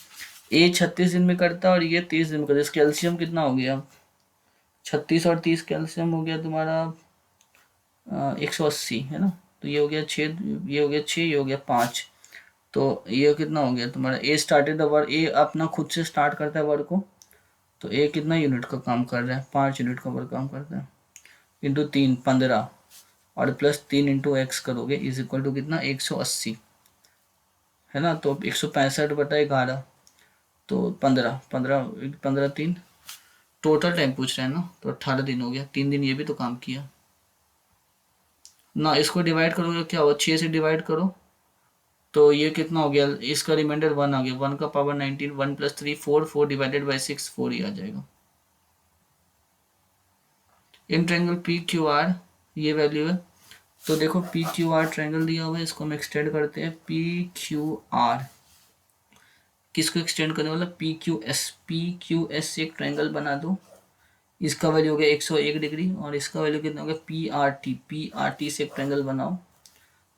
ए 36 दिन में करता है और ये 30 दिन में करता है, इसका कैल्शियम कितना हो गया, 36 और 30 कैल्शियम हो गया तुम्हारा 180, है ना। तो ये हो गया 6, ये हो गया 6, ये हो गया 5, तो ये कितना हो गया तुम्हारा, ए स्टार्टेड द वर्क, ए अपना खुद से स्टार्ट करता है वर्क को, तो ए कितना यूनिट का काम कर रहा है, 5 यूनिट का वर्क काम करता है, इंटू 3 15, और प्लस 3 इंटू एक्स करोगे इज इक्वल टू कितना 180, है ना। तो 165/11, तो 15 15 15 3, टोटल टाइम पूछ रहे हैं ना, तो 18 दिन हो गया, 3 दिन ये भी तो काम किया ना। इसको डिवाइड करोगे क्या होगा, 6 से डिवाइड करो, तो ये कितना हो गया, इसका रिमाइंडर 1 आ गया, 1 का पावर 19, 1 + 3 4, 4 डिवाइडेड बाई 6 4 ही आ जाएगा। In triangle P Q are ये वैल्यू है, तो देखो पी क्यू आर ट्रायंगल दिया हुआ है, इसको हम एक्सटेंड करते हैं, पी क्यू आर किसको एक्सटेंड करने वाला, पी क्यू एस से एक ट्रायंगल बना दो, इसका वैल्यू हो गया 101 डिग्री, और इसका वैल्यू कितना हो गया, पी आर टी से एक ट्रायंगल बनाओ,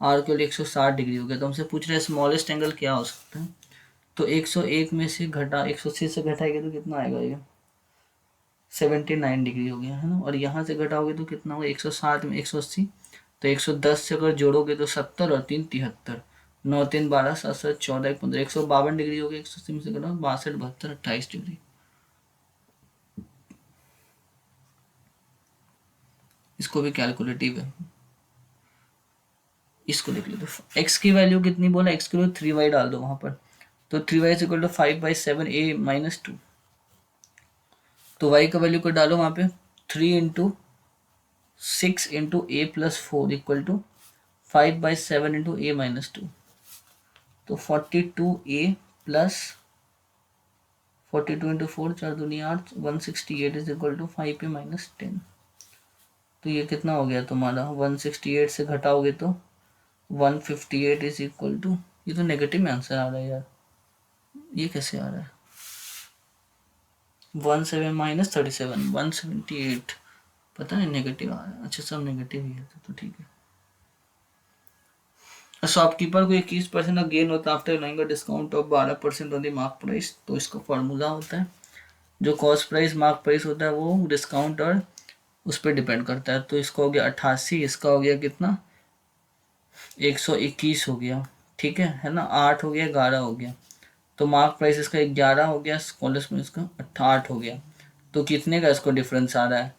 आर के लिए 160 डिग्री हो गया। तो हमसे पूछ रहे हैं स्मॉलेस्ट एंगल क्या हो सकता है, तो 101 में से घटा 180 से घटाएंगे तो कितना आएगा, ये 79 डिग्री हो गया, है ना। और यहाँ से घटाओगे तो कितना होगा, 160 में 180, तो 110 से अगर जोड़ोगे तो 70 और 3 73, 9 3 12 7 7 14 15, 152 डिग्री हो गया, 180 में से घटाओ 62 72 28 डिग्री। इसको भी कैलकुलेटिव है, इसको देख लो, तो एक्स की वैल्यू कितनी बोला, एक्स की वैल्यू 3y डाल दो वहां पर, तो 3y equal to 5/7 a minus 2, तो y का वैल्यू को डालो वहां पे, 3 into 6 into A plus 4 equal to 5/7 into A minus 2, तो 42a प्लस 42 इंटू 4 4 दूनी 8, 168 is equal to 5a minus 10, तो ये कितना हो गया तुम्हारा, 168 से घटाओगे तो 158 इज इक्वल टू, ये तो नेगेटिव में आंसर आ रहा है यार, ये कैसे आ रहा है, 17 माइनस 37 178, पता नहीं नेगेटिव आ रहा है, अच्छा सब नेगेटिव ही है तो ठीक है। शॉपकीपर को 21% का गेन होता है after allowing a discount of 12% on the mark price, तो इसका फॉर्मूला होता है, जो कॉस्ट प्राइस मार्क प्राइस होता है वो डिस्काउंट और उस पर डिपेंड करता है, तो इसका हो गया 88, इसका हो गया कितना 121 हो गया, ठीक है ना, 8 हो गया 11 हो गया, तो मार्क प्राइस इसका 11 हो गया, कॉलेज में इसका 8 हो गया। तो कितने का इसको डिफरेंस आ रहा है?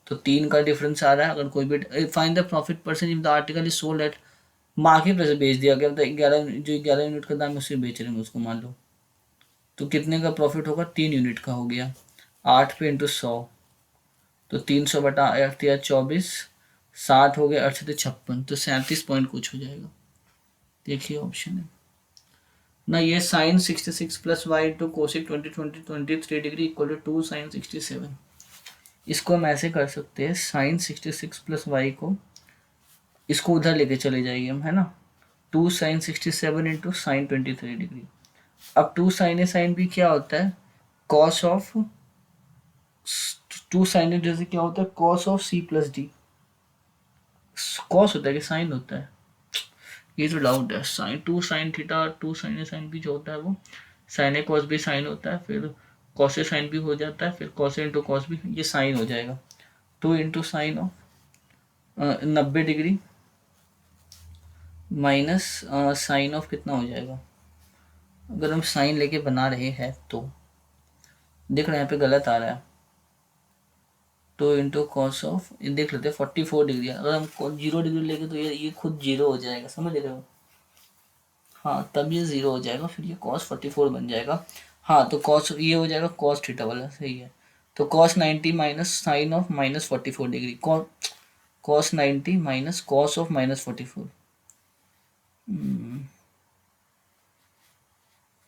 तो 3 का डिफरेंस आ रहा है। अगर कोई भी find the profit percent if the article is sold at market price बेच दिया गया, मतलब 11 जो 11 यूनिट का दाम है उसे बेच रहे हैं उसको मान लो, तो कितने का प्रॉफिट होगा? 3 यूनिट का हो गया। 8 पे इंटू 100, तो 300 बटा 8 या 24, 60 हो गया, 8 56, तो 37 पॉइंट कुछ हो जाएगा। देखिए ऑप्शन है ना, ये sine 66 plus Y to cosec 23 degree equal to 2 sine 67। इसको हम ऐसे कर सकते हैं, साइन 66 प्लस वाई को इसको उधर लेके चले जाइए हम, है ना, 2 साइन 67 इंटू साइन 23 डिग्री। अब 2 साइन ए साइन बी क्या होता है? कॉस ऑफ 2 साइन ए जैसे क्या होता है? Cos of C plus D. Cos होता है कि साइन होता है? ये तो डाउट है। साइन 2 साइन थीटा 2 साइन ए साइन बी जो होता है वो साइन ए कॉस बी साइन होता है, फिर कॉस ए साइन बी हो जाता है, फिर cos A into cos B, ये साइन हो जाएगा। 2 into sine of 90 degree minus sine of कितना हो जाएगा? अगर हम साइन लेके बना रहे हैं तो देख रहे हैं यहाँ पे गलत आ रहा है। 2 इंटू कॉस ऑफ, ये देख लेते हैं 44 डिग्री। अगर हम 0 डिग्री लेके तो ये खुद 0 हो जाएगा, समझ रहे हो? हाँ, तब ये 0 हो जाएगा, फिर ये कॉस 44 बन जाएगा। हाँ, तो कॉस ये हो जाएगा कॉस थीटा वाला, सही है। तो cos 90 minus sine of minus 44 degree, cos 90 minus cos of minus 44।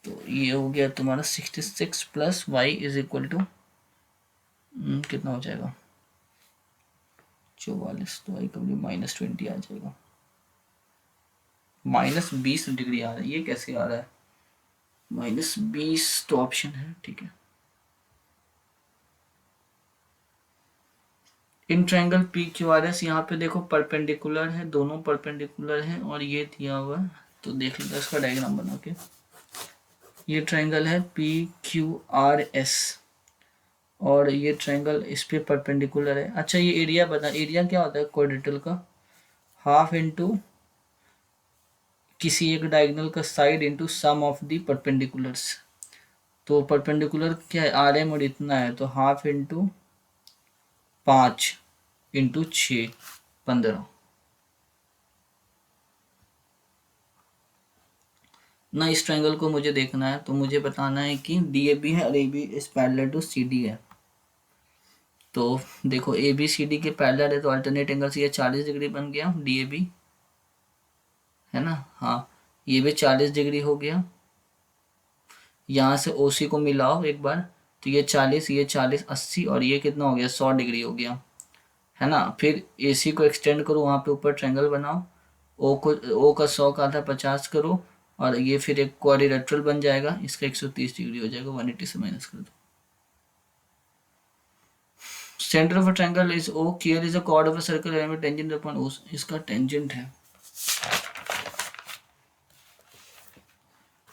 तो ये हो गया तुम्हारा 66 plus Y is equal to कितना हो जाएगा? 44, तो वाई का वैल्यू -20 आ जाएगा। -20 डिग्री आ रहा है, ये कैसे आ रहा है? -20 तो ऑप्शन है, ठीक है। In triangle P Q R S, यहाँ पे देखो परपेंडिकुलर है, दोनों परपेंडिकुलर है और ये दिया हुआ है, तो देख लेते हैं इसका डायग्राम बना के। ये ट्रायंगल है पी क्यू आर एस और ये ट्रायंगल इस पे परपेंडिकुलर है। अच्छा, ये एरिया बता, एरिया क्या होता है क्वाड्रेटल का? हाफ इंटू किसी एक डायगोनल का side into sum of the perpendiculars. तो परपेंडिकुलर क्या है? आर एम और इतना है, तो हाफ इंटू 5 इंटू 6 15 ना। इस ट्रायंगल को मुझे देखना है, तो मुझे बताना है कि डी ए बी है और A B is parallel to C D है। तो देखो ए बी सी डी के पैरेलल है, तो अल्टरनेट एंगल से ये 40 डिग्री बन गया डी ए बी, है ना। हाँ, ये भी 40 डिग्री हो गया। यहाँ से ओ सी को मिलाओ एक बार, तो ये 40 ये 40 80 और ये कितना हो गया? 100 डिग्री हो गया, है ना। फिर ए सी को एक्सटेंड करो, वहाँ पे ऊपर ट्रायंगल बनाओ, ओ का 100 का आधा 50 करो, और ये फिर एक क्वाड्रिलेटरल बन जाएगा, इसका 130 डिग्री हो जाएगा, 180 से माइनस कर दो। Centre of a triangle is O, KR is a chord of a circle element tangent upon O, इसका टेंजेंट है।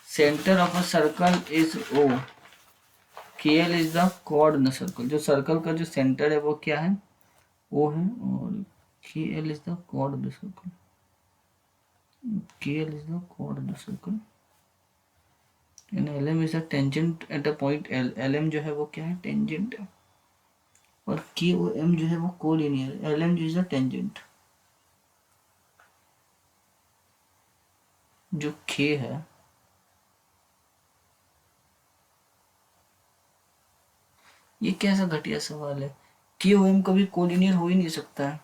Centre of a circle is O, KL is the chord in the circle. जो सर्कल का जो सेंटर है वो क्या है? ओ है, और KL is the chord of the circle. KL is the chord of the circle and LM is the tangent at a point L. LM जो है वो क्या है? टेंजेंट है। और के ओ एम जो है वो कोलिनियर, एल एम जो इज द टेंजेंट। जो के है, ये कैसा घटिया सवाल है? के ओ एम कभी कोलिनियर हो ही नहीं सकता है।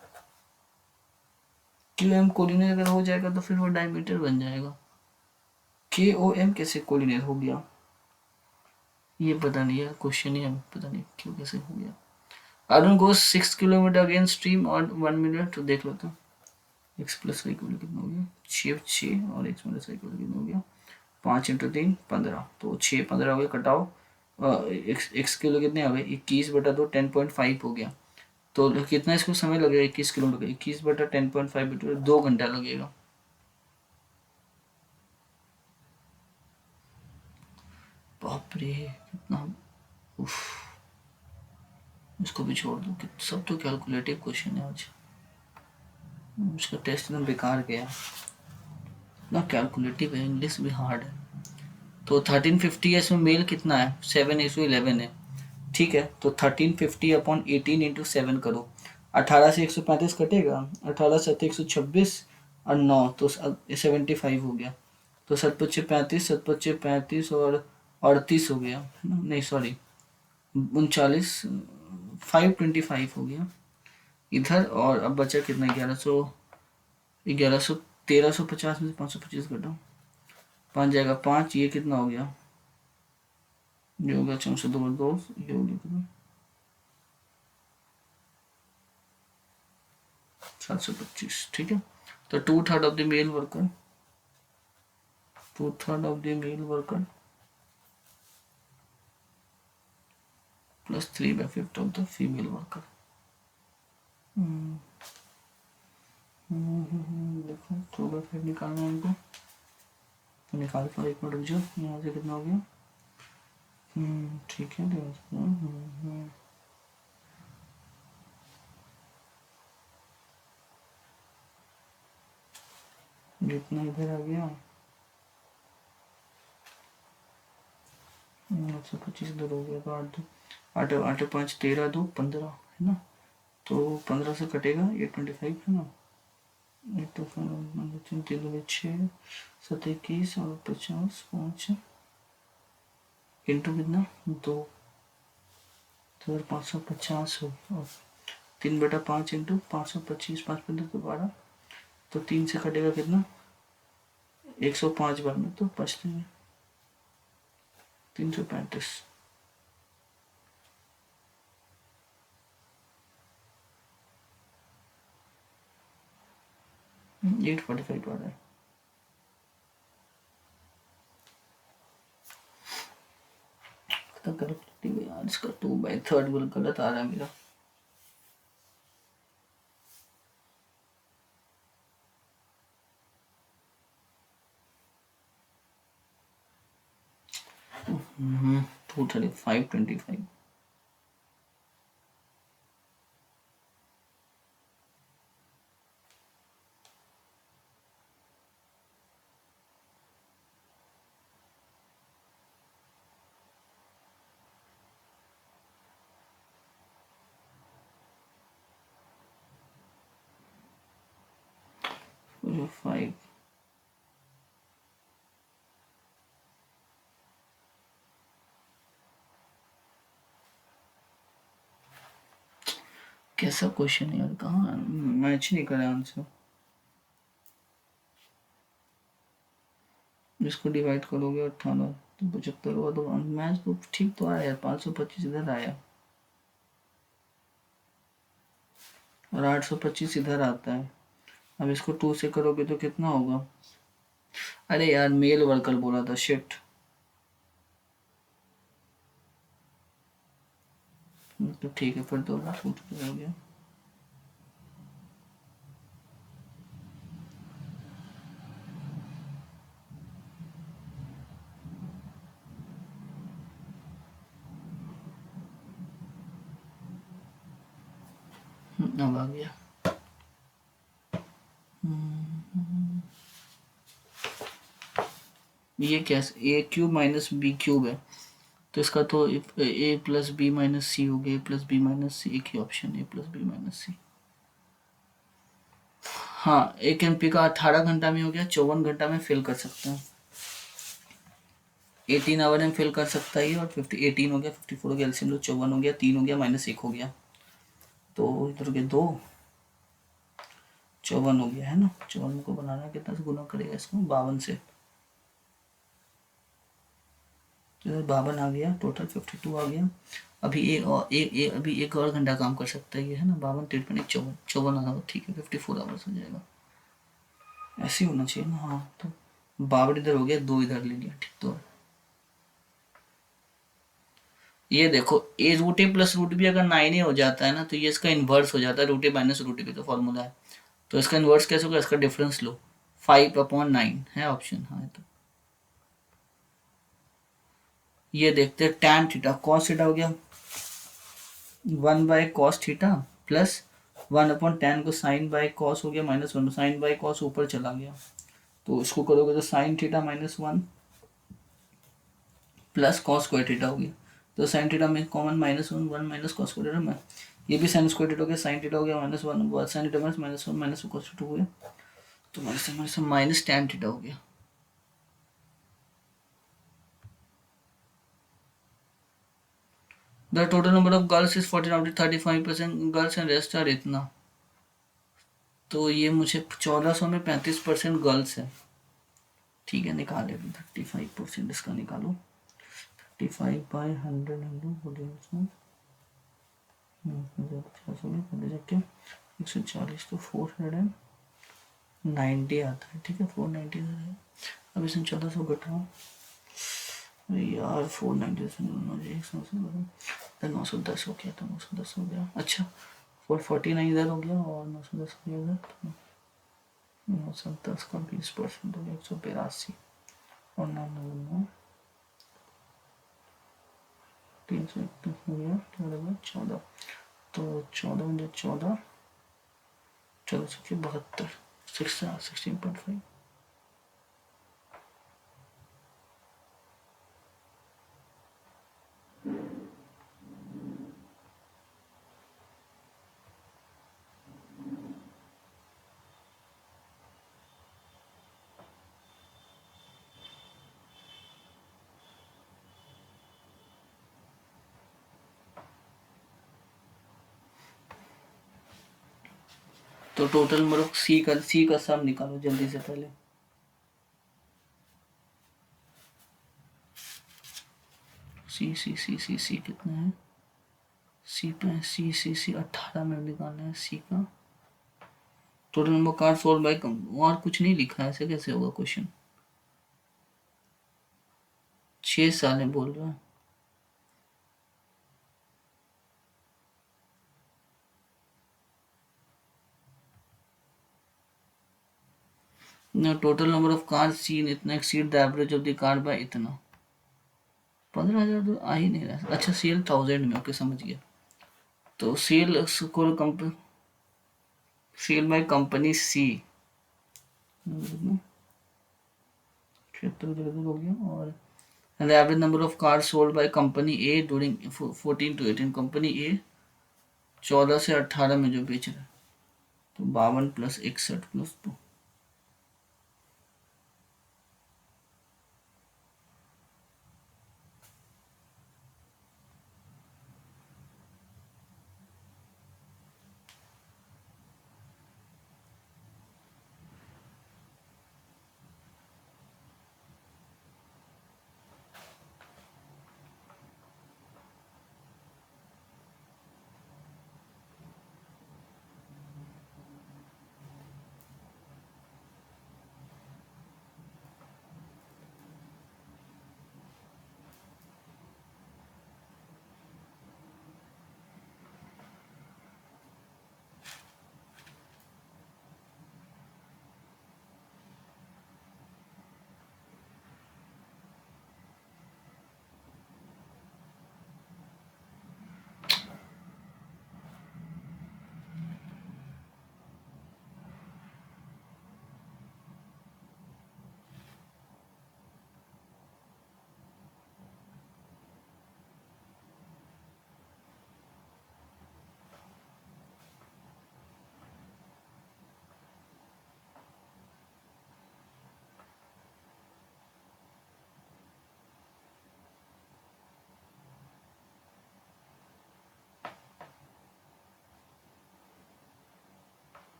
क्यू एम कोलिनियर अगर हो जाएगा तो फिर वो डायमीटर बन जाएगा। के ओ एम कैसे कोलिनियर हो गया? ये पता नहीं है, क्वेश्चन ही है, पता नहीं क्यों कैसे हो गया। अर्जुन गोस 6 किलोमीटर अगेंस्ट स्ट्रीम और 1 मिनट, तो देख लो तो एक्स प्लस वाई इक्वल कितना हो गया? 6 और एक्स माइनस वाई इक्वल कितना हो गया? 5 इंटू 3 15, तो 6 15 हो गया, कटाओ एक्स किलो कितने आ गए? 21/2 10.5 हो गया। तो कितना इसको समय लगेगा? 21 किलोमीटर, 21/10.5 2 घंटा लगेगा। बाप रे कितना, उफ, इसको भी छोड़ दो कि सब तो कैलकुलेटिव क्वेश्चन है आज। उसका टेस्ट एकदम बेकार गया ना, कैलकुलेटिव है, इंग्लिश भी हार्ड है। तो 1350 है, इसमें मेल कितना है 7:11 है। ठीक है, तो 1350 अपॉन 18 इंटू 7 करो। 18 से 135 कटेगा, 18 से 126 और 9 तो 75 हो गया। तो 7×5 = 35, 7×5 = 35 और 38 हो गया, नहीं सॉरी 39, 525 हो गया इधर। और अब बचा कितना 1100, 1100 1350 में से 525 घटाओ, 5 जाएगा 5, ये कितना हो गया, ये हो गया 402, ये हो गया कितना 725। ठीक है, तो 2/3 of the male worker, 2/3 of the male worker plus 3/5 of the female worker. देखो 2/5 निकालना है हमको, तो निकाल कर 1 मिनट रुक जाओ, यहाँ से कितना हो गया। ठीक है, जितना इधर आ गया 125 इधर हो गया, तो 8 8 5 13 2 15 है ना। तो 15 से कटेगा 825 है ना, 8 तो 3 6 7 21 और 50 5 इंटू कितना 2, तो 550 हो गया। और 3/5 इंटू 525, 5×5 तो 12, तो 3 से कटेगा कितना 105 बार में, तो बचते हैं 335। 845 आ रहा है। खत्म कर यार, इसका 2/3 बिल गलत आ रहा है मेरा। हम्म 235 5। कैसा क्वेश्चन है यार, कहाँ मैच नहीं करे आंसर। इसको डिवाइड करोगे 18 तो 75 हुआ, तो मैच तो ठीक तो आया यार, 525 इधर आया और 825 इधर आता है। अब इसको 2 से करोगे तो कितना होगा, अरे यार मेल वर्कर बोला था, शिट। तो ठीक है, फिर तो छूट हो गया। अब आ गया। ये कैसे a³ माइनस b³ है, तो इसका तो a plus B minus C हो गया, a plus B minus C, एक ही option a plus B minus C. हाँ, 1 MP का 18 घंटा में हो गया, 54 घंटा में फिल कर सकते हैं, 18 आवर में फिल कर सकता है। और 18 हो गया, 54 हो गया, एलसीएम लो 54 हो गया, 3 हो गया माइनस 1 हो गया, तो इधर के 2 54 हो गया है ना। 54 को बनाना कितना से गुना करेगा इसको 52 से, तो 52 आ गया, टोटल 52 आ गया। अभी अभी 1 और घंटा काम कर सकता है ये है ना, 52 53 54 54 आना, ठीक है 54 आवर्स हो जाएगा, ऐसे ही होना चाहिए ना। हाँ, तो 52 इधर हो गया, 2 इधर ले लिया, ठीक। तो ये देखो ए रूट ए प्लस रूट बी अगर 9 हो जाता है ना, तो ये इसका इन्वर्स हो जाता है, रूट ए माइनस रूट बी तो फॉर्मूला है। तो इसका इन्वर्स कैसे होगा, इसका डिफरेंस लो, 5/9 है ऑप्शन। हाँ, तो ये देखते हैं, tan थीटा cos थीटा हो गया 1/cos थीटा प्लस 1/tan को sin बाय cos हो गया -1, sin बाय cos ऊपर चला गया, तो इसको करोगे तो sin theta -1 plus cos square theta हो गया। तो साइन थीटा में common -1 1 minus cos square theta में, ये भी साइन स्क्वायर थीटा हो गया, साइन थीटा हो गया -1 sine theta -1 minus cos theta हो गया, तो माइनस टैन थीटा हो गया। The total number of girls is 14 out 35% girls and rest are इतना, तो ये मुझे 1400 में 35% गर्ल्स है। ठीक है, निकाले 35% इसका निकालो। 35/100 140 तो 490 आता है। ठीक है, 490 है। अब इसमें 1400 घटाओ यार, 490 से 910 हो गया, तो 910 हो गया। अच्छा, 449 इधर हो गया और 910 हो गया इधर, तो 910 का 20% हो गया 182 और 999 331 हो गया, 14, तो 14 में 14 1472 16.5। तो टोटल नंबर ऑफ सी का सम निकालो जल्दी से पहले। सी कितना है? सी पे सी 18 में निकालना है सी का। Total number card solve by कम, और कुछ नहीं लिखा है, ऐसे कैसे होगा क्वेश्चन? 6 साल है बोल रहा है। Total number of card seen इतना exceed the average of the card by इतना। 15,000 तो आ ही नहीं रहा। अच्छा, सेल 1000 में, ओके समझ गया। तो sale score company, sale by company C 76 हो गया, और and the average number of cars sold by company A during 14 to 18, company A 14 से 18 में जो बेच रहा है, तो 52 + 61 + 2।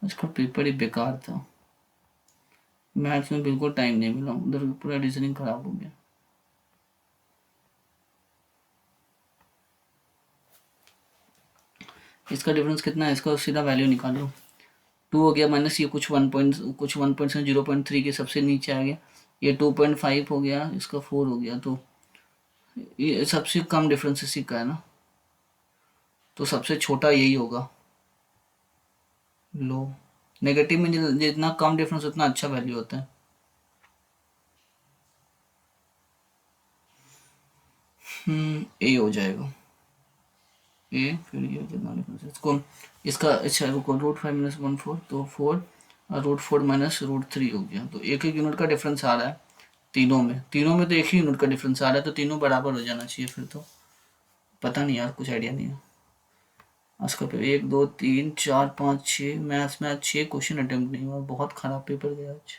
इसका पेपर ही बेकार था, मैथ्स में बिल्कुल टाइम नहीं मिला, उधर पूरा रीजनिंग खराब हो गया। इसका डिफरेंस कितना है, इसका सीधा वैल्यू निकालो। 2 हो गया माइनस, ये कुछ 1 से 0.3 के सबसे नीचे आ गया, ये 2.5 हो गया, इसका 4 हो गया, तो ये सबसे कम डिफरेंस इसी का है ना, तो सबसे छोटा यही होगा लो। नेगेटिव में जितना कम डिफरेंस उतना अच्छा वैल्यू होता है। ए हो जाएगा, ए फिर ये कितना डिफरेंस कौन इसका, अच्छा रुको, रूट 5 - 1 4 तो 4, और रूट 4 - रूट 3 हो गया, तो एक एक यूनिट का डिफरेंस आ रहा है तीनों में तो एक ही यूनिट का डिफरेंस आ रहा है, तो तीनों बराबर हो जाना चाहिए फिर तो। पता नहीं यार, कुछ आइडिया नहीं है। आज का पेपर 1 2 3 4 5 6 मैथ्स में आज 6 क्वेश्चन अटेम्प्ट नहीं हुआ, बहुत खराब पेपर गया आज।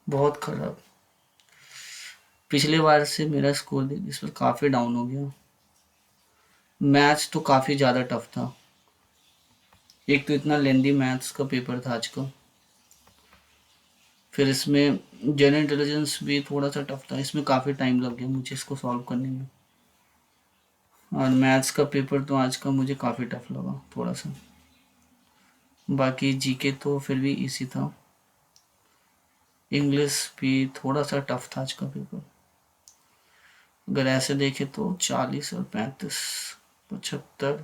बहुत खराब। पिछले बार से मेरा स्कोर इस पर काफ़ी डाउन हो गया। मैथ्स तो काफ़ी ज़्यादा टफ था, एक तो इतना लेंदी मैथ्स का पेपर था आज का, फिर इसमें जनरल इंटेलिजेंस भी थोड़ा सा टफ था, इसमें काफ़ी टाइम लग गया मुझे इसको सॉल्व करने में। और मैथ्स का पेपर तो आज का मुझे काफ़ी टफ लगा थोड़ा सा। बाकी जीके तो फिर भी इजी था, इंग्लिश भी थोड़ा सा टफ था आज का पेपर। अगर ऐसे देखे तो 40 और 35 75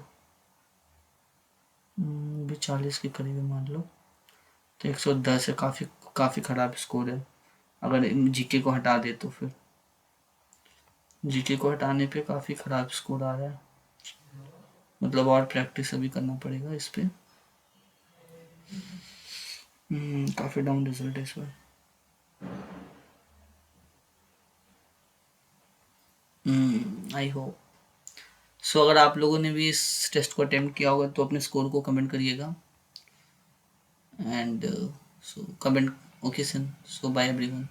भी 40 के करीब है मान लो, तो 110 है, काफ़ी काफ़ी ख़राब स्कोर है। अगर जीके को हटा दे तो फिर जीके को हटाने पे काफ़ी ख़राब स्कोर आ रहा है, मतलब और प्रैक्टिस अभी करना पड़ेगा इस पे। काफ़ी डाउन रिजल्ट है इस बार। I hope so. अगर आप लोगों ने भी इस टेस्ट को अटेम्प्ट किया होगा तो अपने स्कोर को कमेंट करिएगा, and so comment. Okay son, so bye everyone.